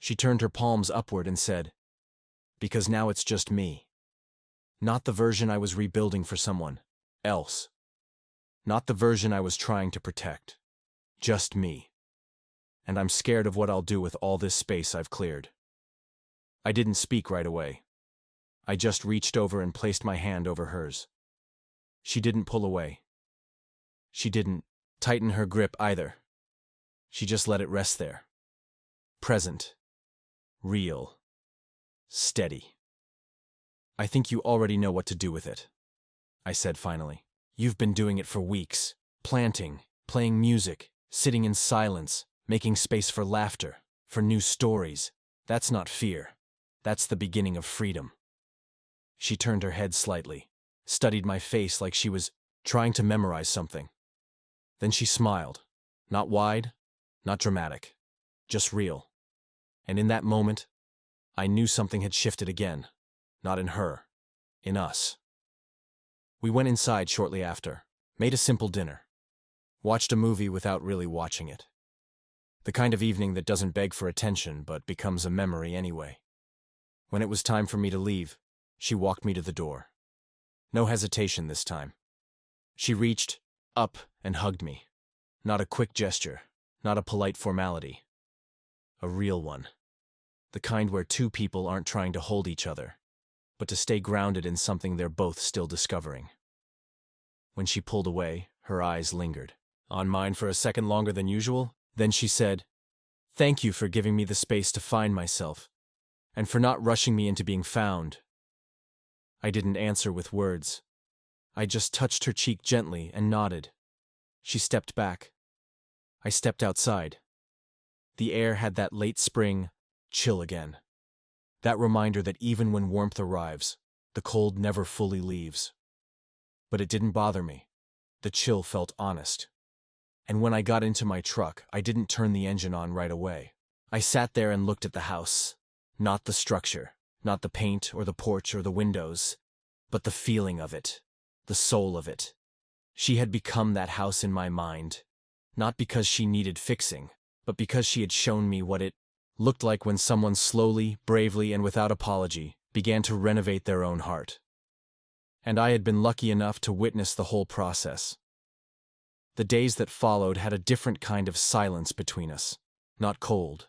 Speaker 1: She turned her palms upward and said, "Because now it's just me. Not the version I was rebuilding for someone else. Not the version I was trying to protect. Just me. And I'm scared of what I'll do with all this space I've cleared." I didn't speak right away. I just reached over and placed my hand over hers. She didn't pull away. She didn't tighten her grip either. She just let it rest there. Present. Real. Steady. "I think you already know what to do with it," I said finally. "You've been doing it for weeks. Planting, playing music, sitting in silence, making space for laughter, for new stories. That's not fear. That's the beginning of freedom." She turned her head slightly, studied my face like she was trying to memorize something. Then she smiled. Not wide, not dramatic, just real. And in that moment, I knew something had shifted again. Not in her, in us. We went inside shortly after, made a simple dinner. Watched a movie without really watching it. The kind of evening that doesn't beg for attention but becomes a memory anyway. When it was time for me to leave, she walked me to the door. No hesitation this time. She reached up and hugged me. Not a quick gesture, not a polite formality. A real one. The kind where two people aren't trying to hold each other, but to stay grounded in something they're both still discovering. When she pulled away, her eyes lingered on mine for a second longer than usual. Then she said, "Thank you for giving me the space to find myself, and for not rushing me into being found." I didn't answer with words. I just touched her cheek gently and nodded. She stepped back. I stepped outside. The air had that late spring chill again. That reminder that even when warmth arrives, the cold never fully leaves. But it didn't bother me. The chill felt honest. And when I got into my truck, I didn't turn the engine on right away. I sat there and looked at the house. Not the structure, not the paint or the porch or the windows, but the feeling of it, the soul of it. She had become that house in my mind, not because she needed fixing, but because she had shown me what it looked like when someone slowly, bravely, and without apology began to renovate their own heart. and I had been lucky enough to witness the whole process. The days that followed had a different kind of silence between us. Not cold,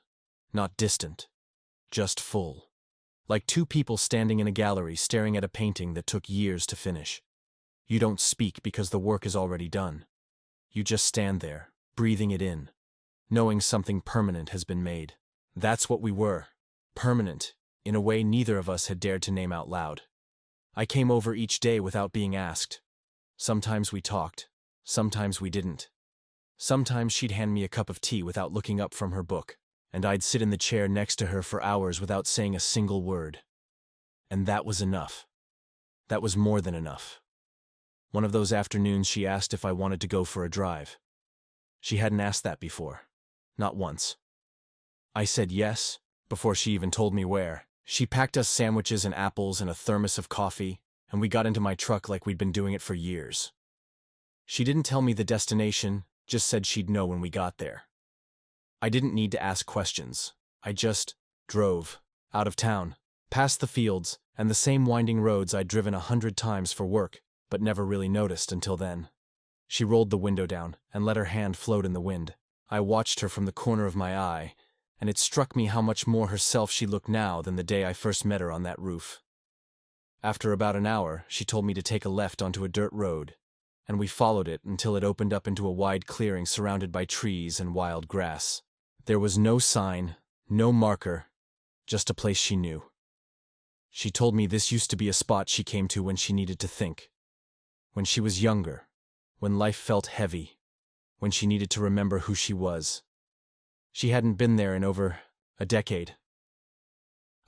Speaker 1: not distant, just full. Like two people standing in a gallery staring at a painting that took years to finish. You don't speak because the work is already done. You just stand there, breathing it in, knowing something permanent has been made. That's what we were. Permanent, in a way neither of us had dared to name out loud. I came over each day without being asked. Sometimes we talked, sometimes we didn't. Sometimes she'd hand me a cup of tea without looking up from her book, and I'd sit in the chair next to her for hours without saying a single word. And that was enough. That was more than enough. One of those afternoons she asked if I wanted to go for a drive. She hadn't asked that before. Not once. I said yes, before she even told me where. She packed us sandwiches and apples and a thermos of coffee, and we got into my truck like we'd been doing it for years. She didn't tell me the destination, just said she'd know when we got there. I didn't need to ask questions. I just drove, out of town, past the fields, and the same winding roads I'd driven 100 times for work, but never really noticed until then. She rolled the window down and let her hand float in the wind. I watched her from the corner of my eye, and it struck me how much more herself she looked now than the day I first met her on that roof. After about an hour, she told me to take a left onto a dirt road, and we followed it until it opened up into a wide clearing surrounded by trees and wild grass. There was no sign, no marker, just a place she knew. She told me this used to be a spot she came to when she needed to think. When she was younger, when life felt heavy, when she needed to remember who she was. She hadn't been there in over a decade.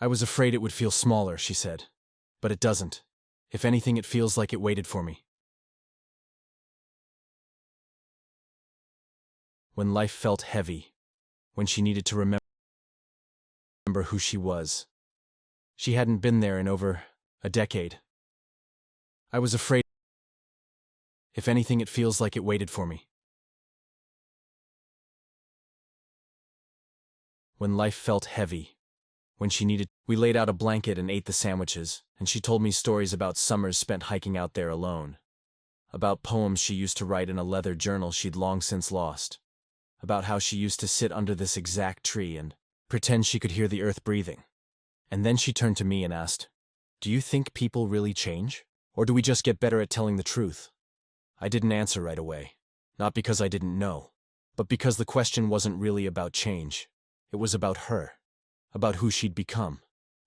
Speaker 1: I was afraid it would feel smaller, she said. But it doesn't. If anything, it feels like it waited for me. When life felt heavy, when she needed to remember who she was. She hadn't been there in over a decade. I was afraid. If anything, it feels like it waited for me. When life felt heavy, when she needed. We laid out a blanket and ate the sandwiches, and she told me stories about summers spent hiking out there alone. About poems she used to write in a leather journal she'd long since lost. About how she used to sit under this exact tree and pretend she could hear the earth breathing. And then she turned to me and asked, "Do you think people really change? Or do we just get better at telling the truth?" I didn't answer right away. Not because I didn't know, but because the question wasn't really about change. It was about her, about who she'd become,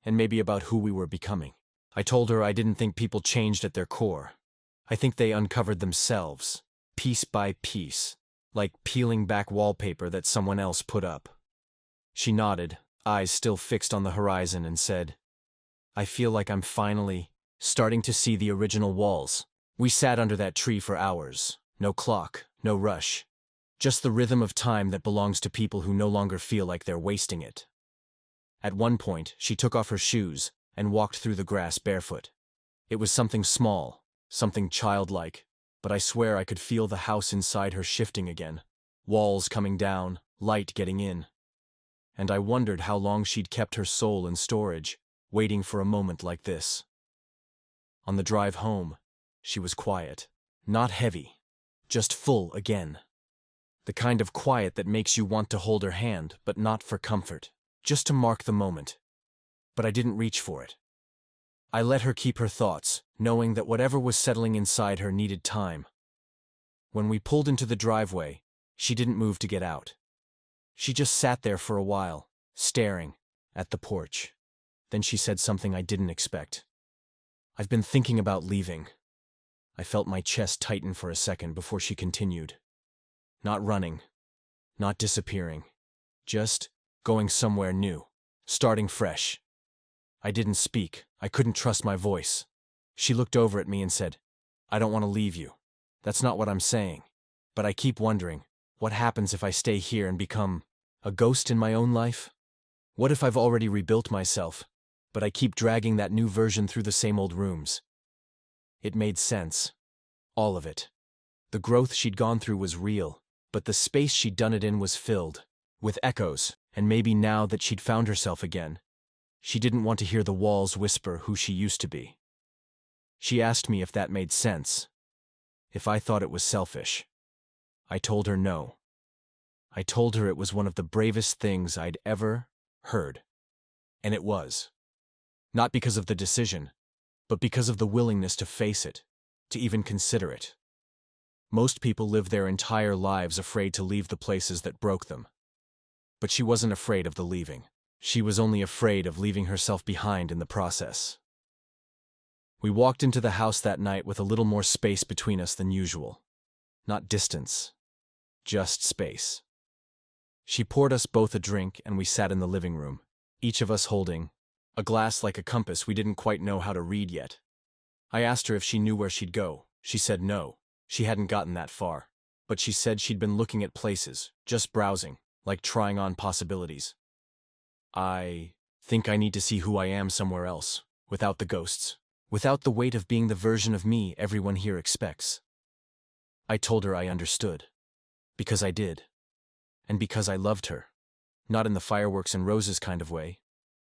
Speaker 1: and maybe about who we were becoming. I told her I didn't think people changed at their core. I think they uncovered themselves, piece by piece, like peeling back wallpaper that someone else put up. She nodded, eyes still fixed on the horizon, and said, "I feel like I'm finally starting to see the original walls." We sat under that tree for hours. No clock, no rush. Just the rhythm of time that belongs to people who no longer feel like they're wasting it. At one point, she took off her shoes and walked through the grass barefoot. It was something small, something childlike, but I swear I could feel the house inside her shifting again. Walls coming down, light getting in. And I wondered how long she'd kept her soul in storage, waiting for a moment like this. On the drive home, she was quiet. Not heavy, just full again. The kind of quiet that makes you want to hold her hand, but not for comfort, just to mark the moment. But I didn't reach for it. I let her keep her thoughts, knowing that whatever was settling inside her needed time. When we pulled into the driveway, she didn't move to get out. She just sat there for a while, staring at the porch. Then she said something I didn't expect. "I've been thinking about leaving." I felt my chest tighten for a second before she continued. "Not running, not disappearing, just going somewhere new, starting fresh." I didn't speak. I couldn't trust my voice. She looked over at me and said, "I don't want to leave you. That's not what I'm saying. But I keep wondering, what happens if I stay here and become a ghost in my own life? What if I've already rebuilt myself, but I keep dragging that new version through the same old rooms?" It made sense. All of it. The growth she'd gone through was real, but the space she'd done it in was filled with echoes, and maybe now that she'd found herself again, she didn't want to hear the walls whisper who she used to be. She asked me if that made sense, if I thought it was selfish. I told her no. I told her it was one of the bravest things I'd ever heard. And it was. Not because of the decision, but because of the willingness to face it, to even consider it. Most people live their entire lives afraid to leave the places that broke them. But she wasn't afraid of the leaving. She was only afraid of leaving herself behind in the process. We walked into the house that night with a little more space between us than usual. Not distance, just space. She poured us both a drink and we sat in the living room, each of us holding a glass like a compass we didn't quite know how to read yet. I asked her if she knew where she'd go. She said no, she hadn't gotten that far. But she said she'd been looking at places, just browsing, like trying on possibilities. I think I need to see who I am somewhere else, without the ghosts, without the weight of being the version of me everyone here expects. I told her I understood. Because I did. And because I loved her. Not in the fireworks and roses kind of way,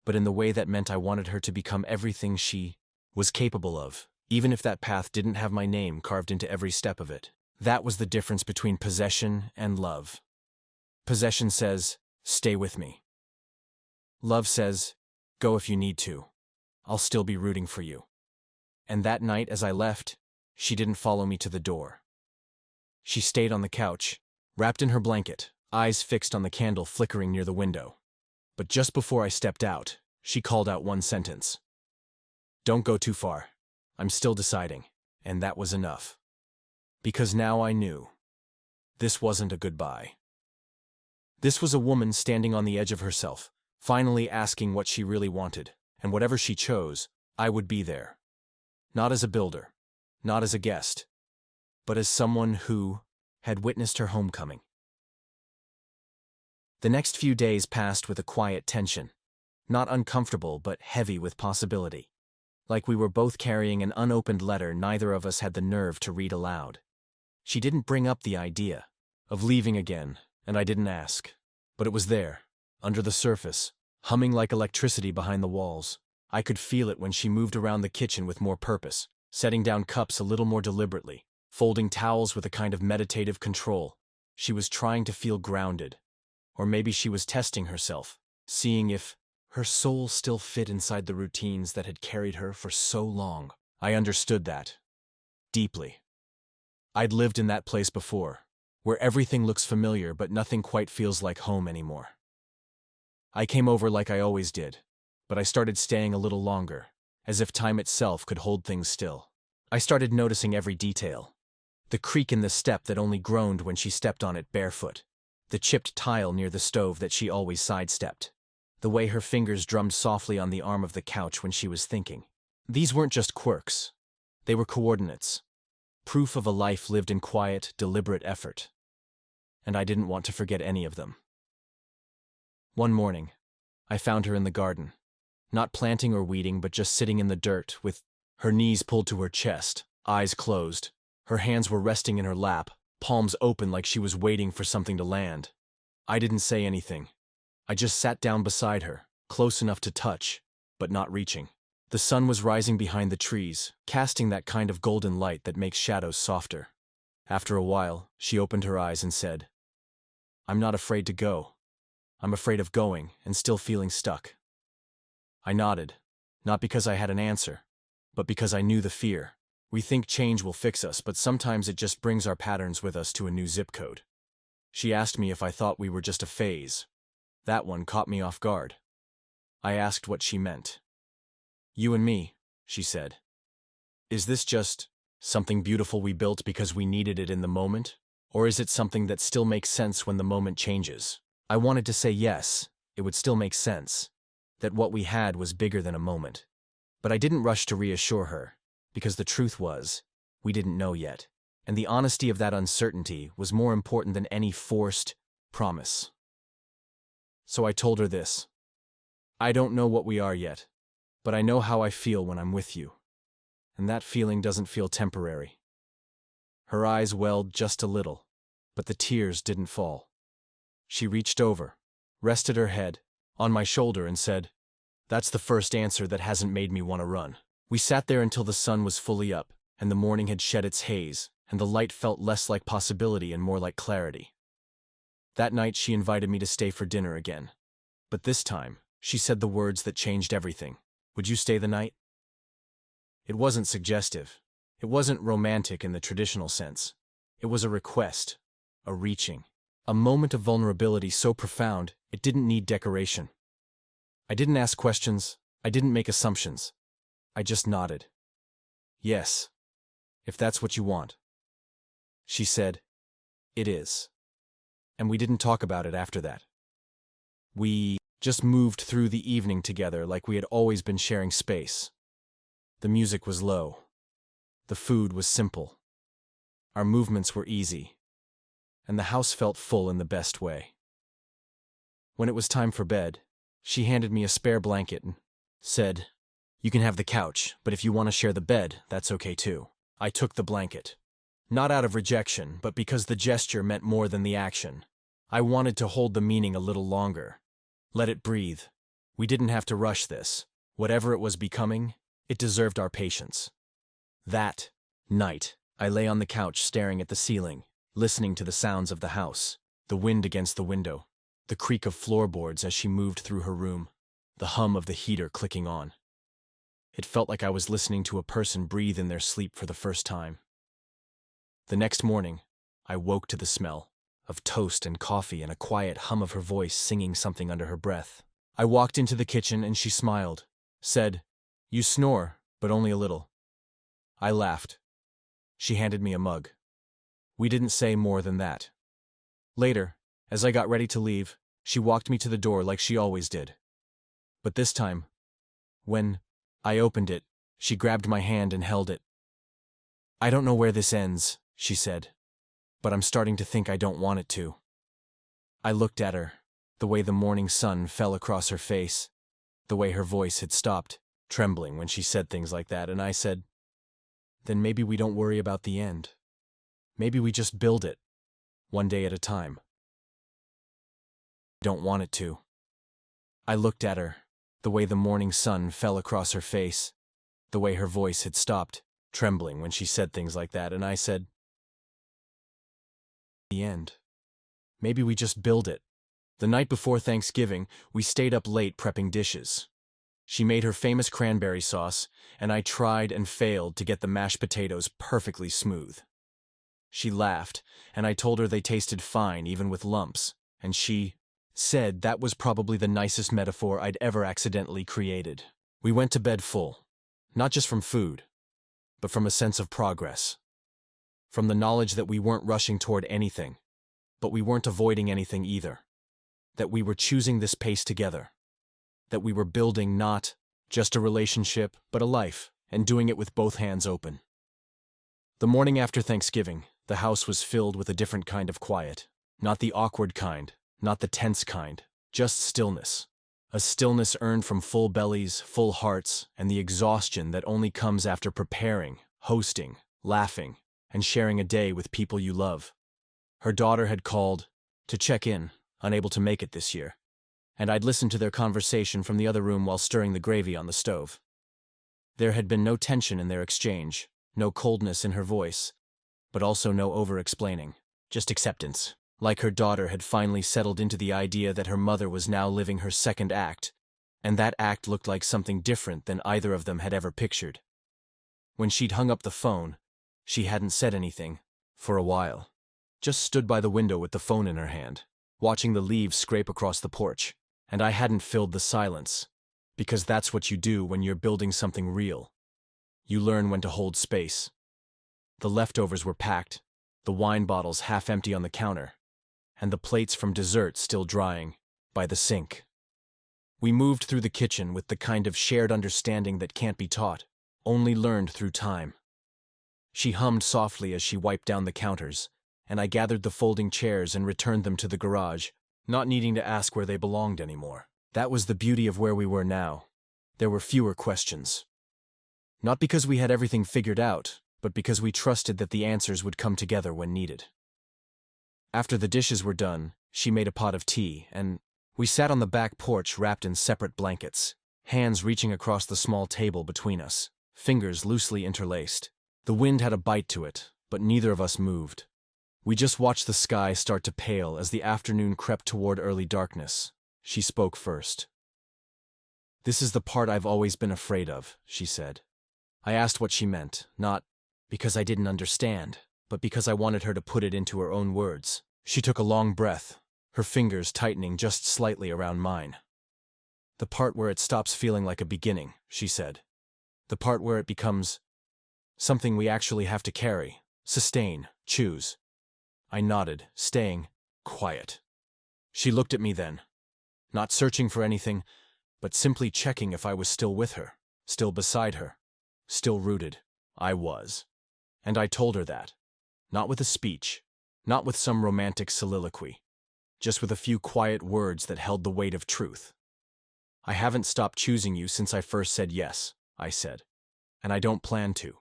Speaker 1: but in the way that meant I wanted her to become everything she was capable of, even if that path didn't have my name carved into every step of it. That was the difference between possession and love. Possession says, stay with me. Love says, go if you need to. I'll still be rooting for you. And that night as I left, she didn't follow me to the door. She stayed on the couch, wrapped in her blanket, eyes fixed on the candle flickering near the window. But just before I stepped out, she called out one sentence. Don't go too far. I'm still deciding. And that was enough. Because now I knew. This wasn't a goodbye. This was a woman standing on the edge of herself, finally asking what she really wanted, and whatever she chose, I would be there. Not as a builder, not as a guest, but as someone who had witnessed her homecoming. The next few days passed with a quiet tension, not uncomfortable but heavy with possibility. Like we were both carrying an unopened letter neither of us had the nerve to read aloud. She didn't bring up the idea of leaving again, and I didn't ask. But it was there, under the surface, humming like electricity behind the walls. I could feel it when she moved around the kitchen with more purpose, setting down cups a little more deliberately, folding towels with a kind of meditative control. She was trying to feel grounded. Or maybe she was testing herself, seeing if her soul still fit inside the routines that had carried her for so long. I understood that. Deeply. I'd lived in that place before, where everything looks familiar but nothing quite feels like home anymore. I came over like I always did, but I started staying a little longer, as if time itself could hold things still. I started noticing every detail. The creak in the step that only groaned when she stepped on it barefoot. The chipped tile near the stove that she always sidestepped. The way her fingers drummed softly on the arm of the couch when she was thinking. These weren't just quirks. They were coordinates. Proof of a life lived in quiet, deliberate effort. And I didn't want to forget any of them. One morning, I found her in the garden. Not planting or weeding, but just sitting in the dirt, with her knees pulled to her chest, eyes closed. Her hands were resting in her lap, palms open like she was waiting for something to land. I didn't say anything. I just sat down beside her, close enough to touch, but not reaching. The sun was rising behind the trees, casting that kind of golden light that makes shadows softer. After a while, she opened her eyes and said, I'm not afraid to go. I'm afraid of going and still feeling stuck. I nodded, not because I had an answer, but because I knew the fear. We think change will fix us, but sometimes it just brings our patterns with us to a new zip code. She asked me if I thought we were just a phase. That one caught me off guard. I asked what she meant. You and me, she said. Is this just something beautiful we built because we needed it in the moment? Or is it something that still makes sense when the moment changes? I wanted to say yes, it would still make sense. That what we had was bigger than a moment. But I didn't rush to reassure her, because the truth was, we didn't know yet. And the honesty of that uncertainty was more important than any forced promise. So I told her this. I don't know what we are yet, but I know how I feel when I'm with you. And that feeling doesn't feel temporary. Her eyes welled just a little, but the tears didn't fall. She reached over, rested her head on my shoulder and said, That's the first answer that hasn't made me want to run. We sat there until the sun was fully up, and the morning had shed its haze, and the light felt less like possibility and more like clarity. That night she invited me to stay for dinner again. But this time, she said the words that changed everything. Would you stay the night? It wasn't suggestive. It wasn't romantic in the traditional sense. It was a request, a reaching, a moment of vulnerability so profound it didn't need decoration. I didn't ask questions, I didn't make assumptions. I just nodded. Yes, if that's what you want. She said, it is. And we didn't talk about it after that. We just moved through the evening together like we had always been sharing space. The music was low. The food was simple. Our movements were easy. And the house felt full in the best way. When it was time for bed, she handed me a spare blanket and said, you can have the couch, but if you want to share the bed, that's okay too. I took the blanket. Not out of rejection, but because the gesture meant more than the action. I wanted to hold the meaning a little longer. Let it breathe. We didn't have to rush this. Whatever it was becoming, it deserved our patience. That night, I lay on the couch staring at the ceiling, listening to the sounds of the house, the wind against the window, the creak of floorboards as she moved through her room, the hum of the heater clicking on. It felt like I was listening to a person breathe in their sleep for the first time. The next morning, I woke to the smell of toast and coffee and a quiet hum of her voice singing something under her breath. I walked into the kitchen and she smiled, said, you snore, but only a little. I laughed. She handed me a mug. We didn't say more than that. Later, as I got ready to leave, she walked me to the door like she always did. But this time, when I opened it, she grabbed my hand and held it. I don't know where this ends, she said, but I'm starting to think I don't want it to. I looked at her, the way the morning sun fell across her face, the way her voice had stopped, trembling when she said things like that, and I said, then maybe we don't worry about the end. Maybe we just build it, one day at a time. I don't want it to. I looked at her, the way the morning sun fell across her face, the way her voice had stopped, trembling when she said things like that, and I said, the end. Maybe we just build it. The night before Thanksgiving, we stayed up late prepping dishes. She made her famous cranberry sauce, and I tried and failed to get the mashed potatoes perfectly smooth. She laughed, and I told her they tasted fine even with lumps, and she said that was probably the nicest metaphor I'd ever accidentally created. We went to bed full, not just from food, but from a sense of progress. From the knowledge that we weren't rushing toward anything, but we weren't avoiding anything either. That we were choosing this pace together. That we were building not just a relationship, but a life, and doing it with both hands open. The morning after Thanksgiving, the house was filled with a different kind of quiet. Not the awkward kind, not the tense kind, just stillness. A stillness earned from full bellies, full hearts, and the exhaustion that only comes after preparing, hosting, laughing, and sharing a day with people you love. Her daughter had called to check in, unable to make it this year, and I'd listened to their conversation from the other room while stirring the gravy on the stove. There had been no tension in their exchange, no coldness in her voice, but also no over-explaining, just acceptance. Like her daughter had finally settled into the idea that her mother was now living her second act, and that act looked like something different than either of them had ever pictured. When she'd hung up the phone, she hadn't said anything, for a while. Just stood by the window with the phone in her hand, watching the leaves scrape across the porch, and I hadn't filled the silence, because that's what you do when you're building something real. You learn when to hold space. The leftovers were packed, the wine bottles half empty on the counter, and the plates from dessert still drying by the sink. We moved through the kitchen with the kind of shared understanding that can't be taught, only learned through time. She hummed softly as she wiped down the counters, and I gathered the folding chairs and returned them to the garage, not needing to ask where they belonged anymore. That was the beauty of where we were now. There were fewer questions. Not because we had everything figured out, but because we trusted that the answers would come together when needed. After the dishes were done, she made a pot of tea, and we sat on the back porch wrapped in separate blankets, hands reaching across the small table between us. fingers loosely interlaced. The wind had a bite to it, but neither of us moved. We just watched the sky start to pale as the afternoon crept toward early darkness. She spoke first. "This is the part I've always been afraid of," she said. I asked what she meant, not because I didn't understand, but because I wanted her to put it into her own words. She took a long breath, her fingers tightening just slightly around mine. "The part where it stops feeling like a beginning," she said. "The part where it becomes something we actually have to carry, sustain, choose." I nodded, staying quiet. She looked at me then, not searching for anything, but simply checking if I was still with her, still beside her, still rooted. I was. And I told her that. Not with a speech, not with some romantic soliloquy, just with a few quiet words that held the weight of truth. "I haven't stopped choosing you since I first said yes," I said. "And I don't plan to."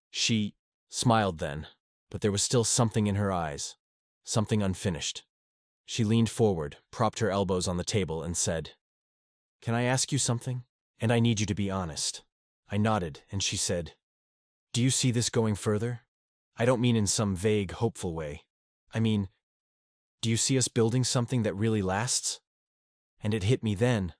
Speaker 1: She smiled then, but there was still something in her eyes, something unfinished. She leaned forward, propped her elbows on the table, and said, "Can I ask you something? And I need you to be honest." I nodded, and she said, "Do you see this going further? I don't mean in some vague, hopeful way. I mean, do you see us building something that really lasts?" And it hit me then,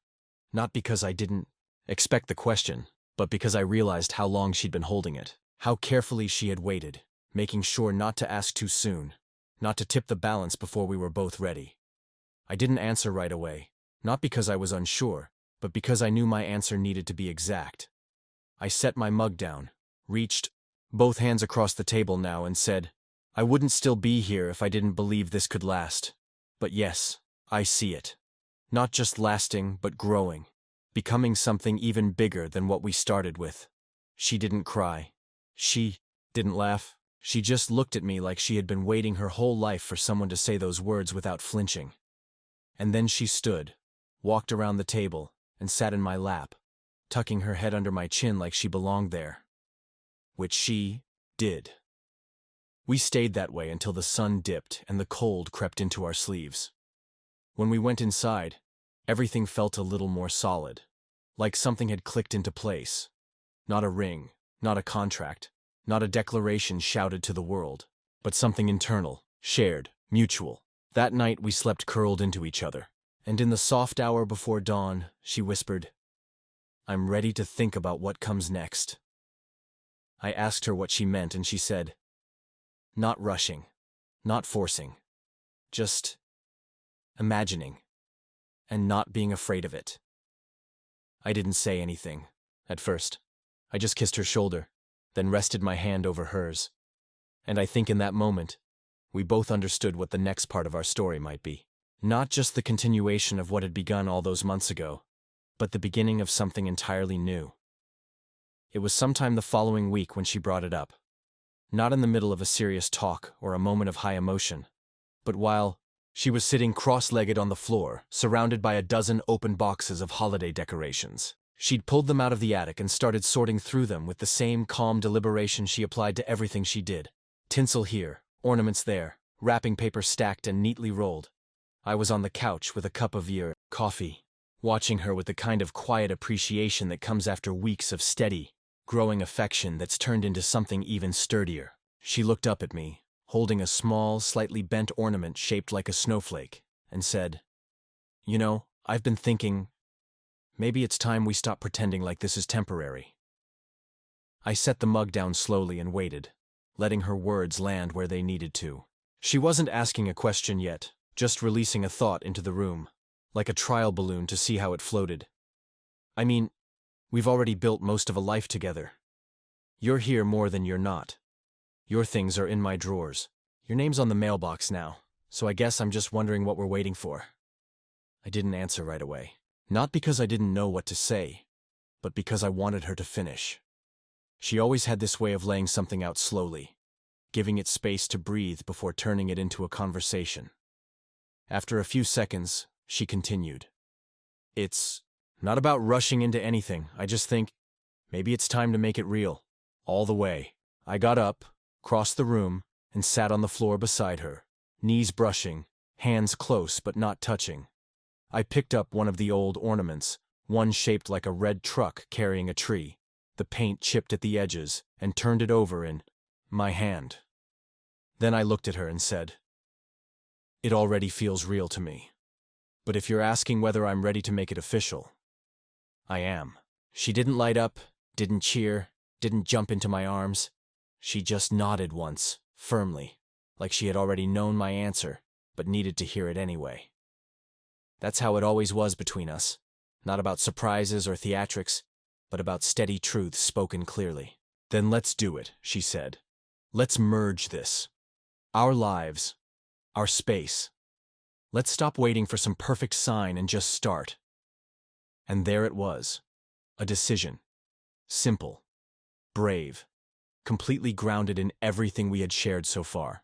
Speaker 1: not because I didn't expect the question, but because I realized how long she'd been holding it, how carefully she had waited, making sure not to ask too soon, not to tip the balance before we were both ready. I didn't answer right away, not because I was unsure, but because I knew my answer needed to be exact. I set my mug down, reached both hands across the table now, and said, "I wouldn't still be here if I didn't believe this could last. But yes, I see it. Not just lasting, but growing, becoming something even bigger than what we started with." She didn't cry. She didn't laugh. She just looked at me like she had been waiting her whole life for someone to say those words without flinching. And then she stood, walked around the table, and sat in my lap, tucking her head under my chin like she belonged there. Which she did. We stayed that way until the sun dipped and the cold crept into our sleeves. When we went inside, everything felt a little more solid, like something had clicked into place. Not a ring, not a contract, not a declaration shouted to the world, but something internal, shared, mutual. That night we slept curled into each other, and in the soft hour before dawn, she whispered, "I'm ready to think about what comes next." I asked her what she meant, and she said, "Not rushing, not forcing, just imagining, and not being afraid of it." I didn't say anything, at first. I just kissed her shoulder, then rested my hand over hers. And I think in that moment, we both understood what the next part of our story might be. Not just the continuation of what had begun all those months ago, but the beginning of something entirely new. It was sometime the following week when she brought it up. Not in the middle of a serious talk or a moment of high emotion, but while she was sitting cross-legged on the floor, surrounded by a dozen open boxes of holiday decorations. She'd pulled them out of the attic and started sorting through them with the same calm deliberation she applied to everything she did. Tinsel here, ornaments there, wrapping paper stacked and neatly rolled. I was on the couch with a cup of coffee, watching her with the kind of quiet appreciation that comes after weeks of steady, growing affection that's turned into something even sturdier. She looked up at me, holding a small, slightly bent ornament shaped like a snowflake, and said, "You know, I've been thinking, maybe it's time we stop pretending like this is temporary." I set the mug down slowly and waited, letting her words land where they needed to. She wasn't asking a question yet, just releasing a thought into the room, like a trial balloon to see how it floated. "I mean, we've already built most of a life together. You're here more than you're not. Your things are in my drawers. Your name's on the mailbox now, so I guess I'm just wondering what we're waiting for." I didn't answer right away. Not because I didn't know what to say, but because I wanted her to finish. She always had this way of laying something out slowly, giving it space to breathe before turning it into a conversation. After a few seconds, she continued, "It's not about rushing into anything. I just think maybe it's time to make it real, all the way." I got up, crossed the room, and sat on the floor beside her, knees brushing, hands close but not touching. I picked up one of the old ornaments, one shaped like a red truck carrying a tree, the paint chipped at the edges, and turned it over in my hand. Then I looked at her and said, "It already feels real to me. But if you're asking whether I'm ready to make it official, I am." She didn't light up, didn't cheer, didn't jump into my arms. She just nodded once, firmly, like she had already known my answer, but needed to hear it anyway. That's how it always was between us, not about surprises or theatrics, but about steady truths spoken clearly. "Then let's do it," she said. "Let's merge this. Our lives, our space. Let's stop waiting for some perfect sign and just start." And there it was, a decision. Simple, brave, completely grounded in everything we had shared so far.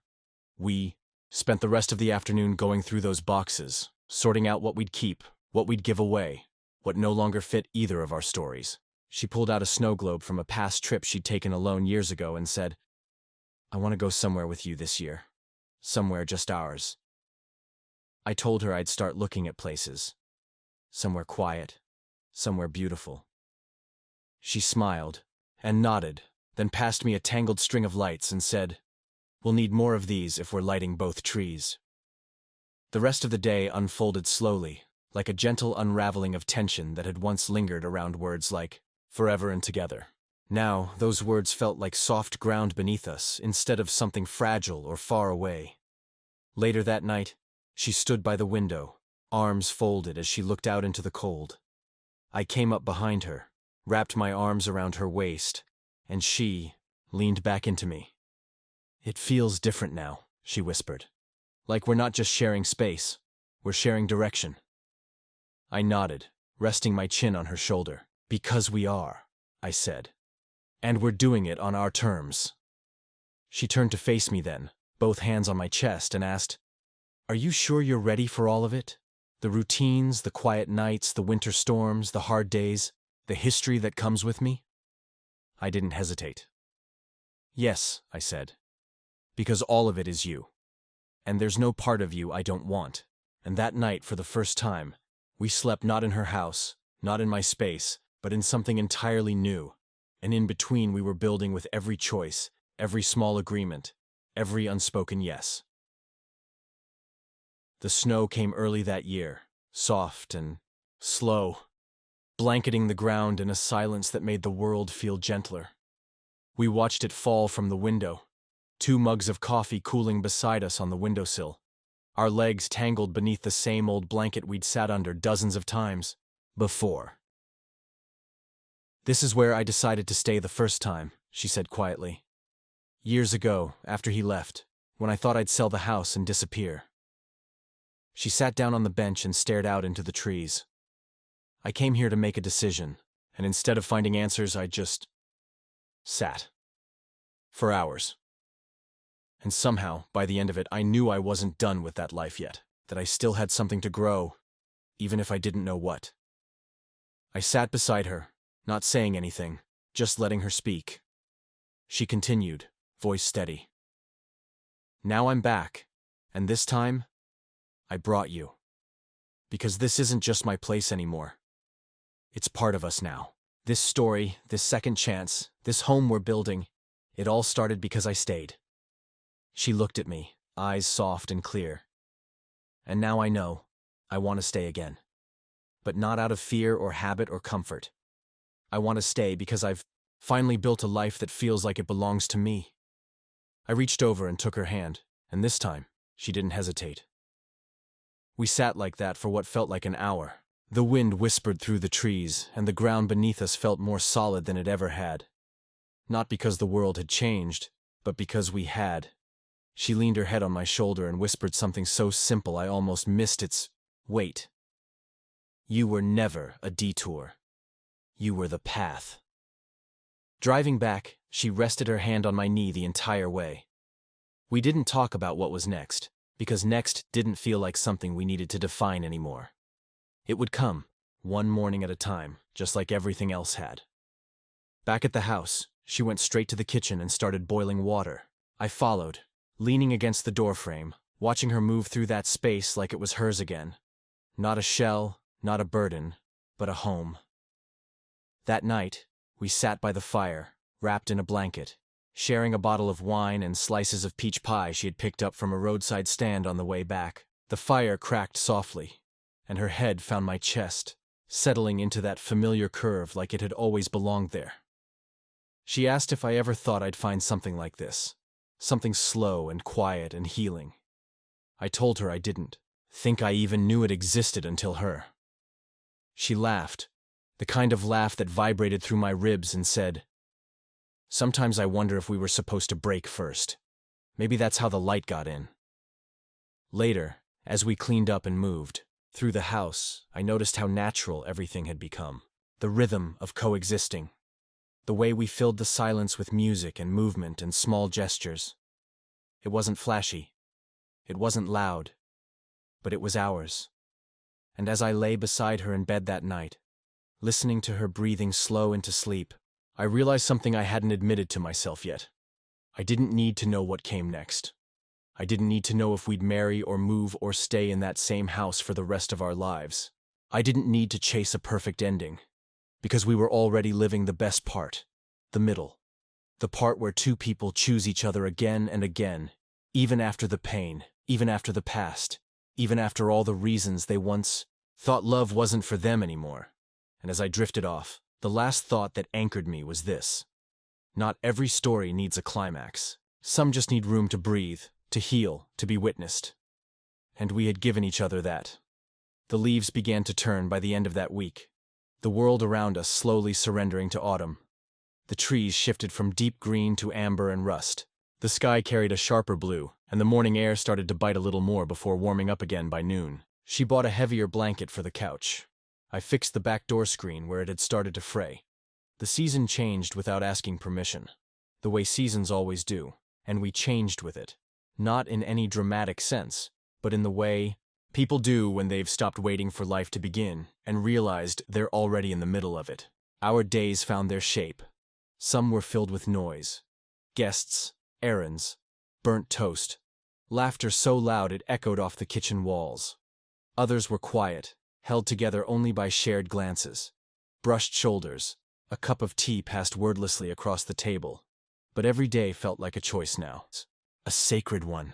Speaker 1: We spent the rest of the afternoon going through those boxes, sorting out what we'd keep, what we'd give away, what no longer fit either of our stories. She pulled out a snow globe from a past trip she'd taken alone years ago and said, "I want to go somewhere with you this year. Somewhere just ours." I told her I'd start looking at places. Somewhere quiet, somewhere beautiful. She smiled and nodded, then passed me a tangled string of lights and said, "We'll need more of these if we're lighting both trees." The rest of the day unfolded slowly, like a gentle unraveling of tension that had once lingered around words like forever and together. Now, those words felt like soft ground beneath us instead of something fragile or far away. Later that night, she stood by the window, arms folded as she looked out into the cold. I came up behind her, wrapped my arms around her waist, and she leaned back into me. "It feels different now," she whispered. "Like we're not just sharing space, we're sharing direction." I nodded, resting my chin on her shoulder. "Because we are," I said. "And we're doing it on our terms." She turned to face me then, both hands on my chest, and asked, "Are you sure you're ready for all of it? The routines, the quiet nights, the winter storms, the hard days, the history that comes with me?" I didn't hesitate. "Yes," I said. "Because all of it is you. And there's no part of you I don't want." And that night, for the first time, we slept not in her house, not in my space, but in something entirely new. And in between we were building with every choice, every small agreement, every unspoken yes. The snow came early that year, soft and slow, blanketing the ground in a silence that made the world feel gentler. We watched it fall from the window, 2 mugs of coffee cooling beside us on the windowsill, our legs tangled beneath the same old blanket we'd sat under dozens of times before. "This is where I decided to stay the first time," she said quietly. "Years ago, after he left, when I thought I'd sell the house and disappear." She sat down on the bench and stared out into the trees. "I came here to make a decision, and instead of finding answers, I just sat. For hours. And somehow, by the end of it, I knew I wasn't done with that life yet, that I still had something to grow, even if I didn't know what." I sat beside her, not saying anything, just letting her speak. She continued, voice steady. "Now I'm back, and this time, I brought you. Because this isn't just my place anymore. It's part of us now. This story, this second chance, this home we're building, it all started because I stayed." She looked at me, eyes soft and clear. "And now I know, I want to stay again. But not out of fear or habit or comfort. I want to stay because I've finally built a life that feels like it belongs to me." I reached over and took her hand, and this time, she didn't hesitate. We sat like that for what felt like an hour. The wind whispered through the trees, and the ground beneath us felt more solid than it ever had. Not because the world had changed, but because we had. She leaned her head on my shoulder and whispered something so simple I almost missed its weight. "You were never a detour. You were the path." Driving back, she rested her hand on my knee the entire way. We didn't talk about what was next, because next didn't feel like something we needed to define anymore. It would come, one morning at a time, just like everything else had. Back at the house, she went straight to the kitchen and started boiling water. I followed, leaning against the doorframe, watching her move through that space like it was hers again. Not a shell, not a burden, but a home. That night, We sat by the fire, wrapped in a blanket, sharing a bottle of wine and slices of peach pie she had picked up from a roadside stand on the way back. The fire cracked softly, and her head found my chest, settling into that familiar curve like it had always belonged there. She asked if I ever thought I'd find something like this, something slow and quiet and healing. I told her I didn't think I even knew it existed until her. She laughed, the kind of laugh that vibrated through my ribs, and said, "Sometimes I wonder if we were supposed to break first. Maybe that's how the light got in." Later, as we cleaned up and moved through the house, I noticed how natural everything had become. The rhythm of coexisting. The way we filled the silence with music and movement and small gestures. It wasn't flashy. It wasn't loud. But it was ours. And as I lay beside her in bed that night, listening to her breathing slow into sleep, I realized something I hadn't admitted to myself yet. I didn't need to know what came next. I didn't need to know if we'd marry or move or stay in that same house for the rest of our lives. I didn't need to chase a perfect ending, because we were already living the best part, the middle. The part where two people choose each other again and again, even after the pain, even after the past, even after all the reasons they once thought love wasn't for them anymore. And as I drifted off, the last thought that anchored me was this: not every story needs a climax. Some just need room to breathe, to heal, to be witnessed. And we had given each other that. The leaves began to turn by the end of that week, the world around us slowly surrendering to autumn. The trees shifted from deep green to amber and rust. The sky carried a sharper blue, and the morning air started to bite a little more before warming up again by noon. She bought a heavier blanket for the couch. I fixed the back door screen where it had started to fray. The season changed without asking permission, the way seasons always do, and we changed with it. Not in any dramatic sense, but in the way people do when they've stopped waiting for life to begin and realized they're already in the middle of it. Our days found their shape. Some were filled with noise. Guests, errands, burnt toast, laughter so loud it echoed off the kitchen walls. Others were quiet, held together only by shared glances, brushed shoulders, a cup of tea passed wordlessly across the table. But every day felt like a choice now, a sacred one.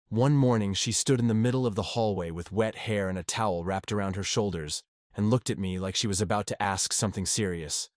Speaker 1: One morning she stood in the middle of the hallway with wet hair and a towel wrapped around her shoulders and looked at me like she was about to ask something serious.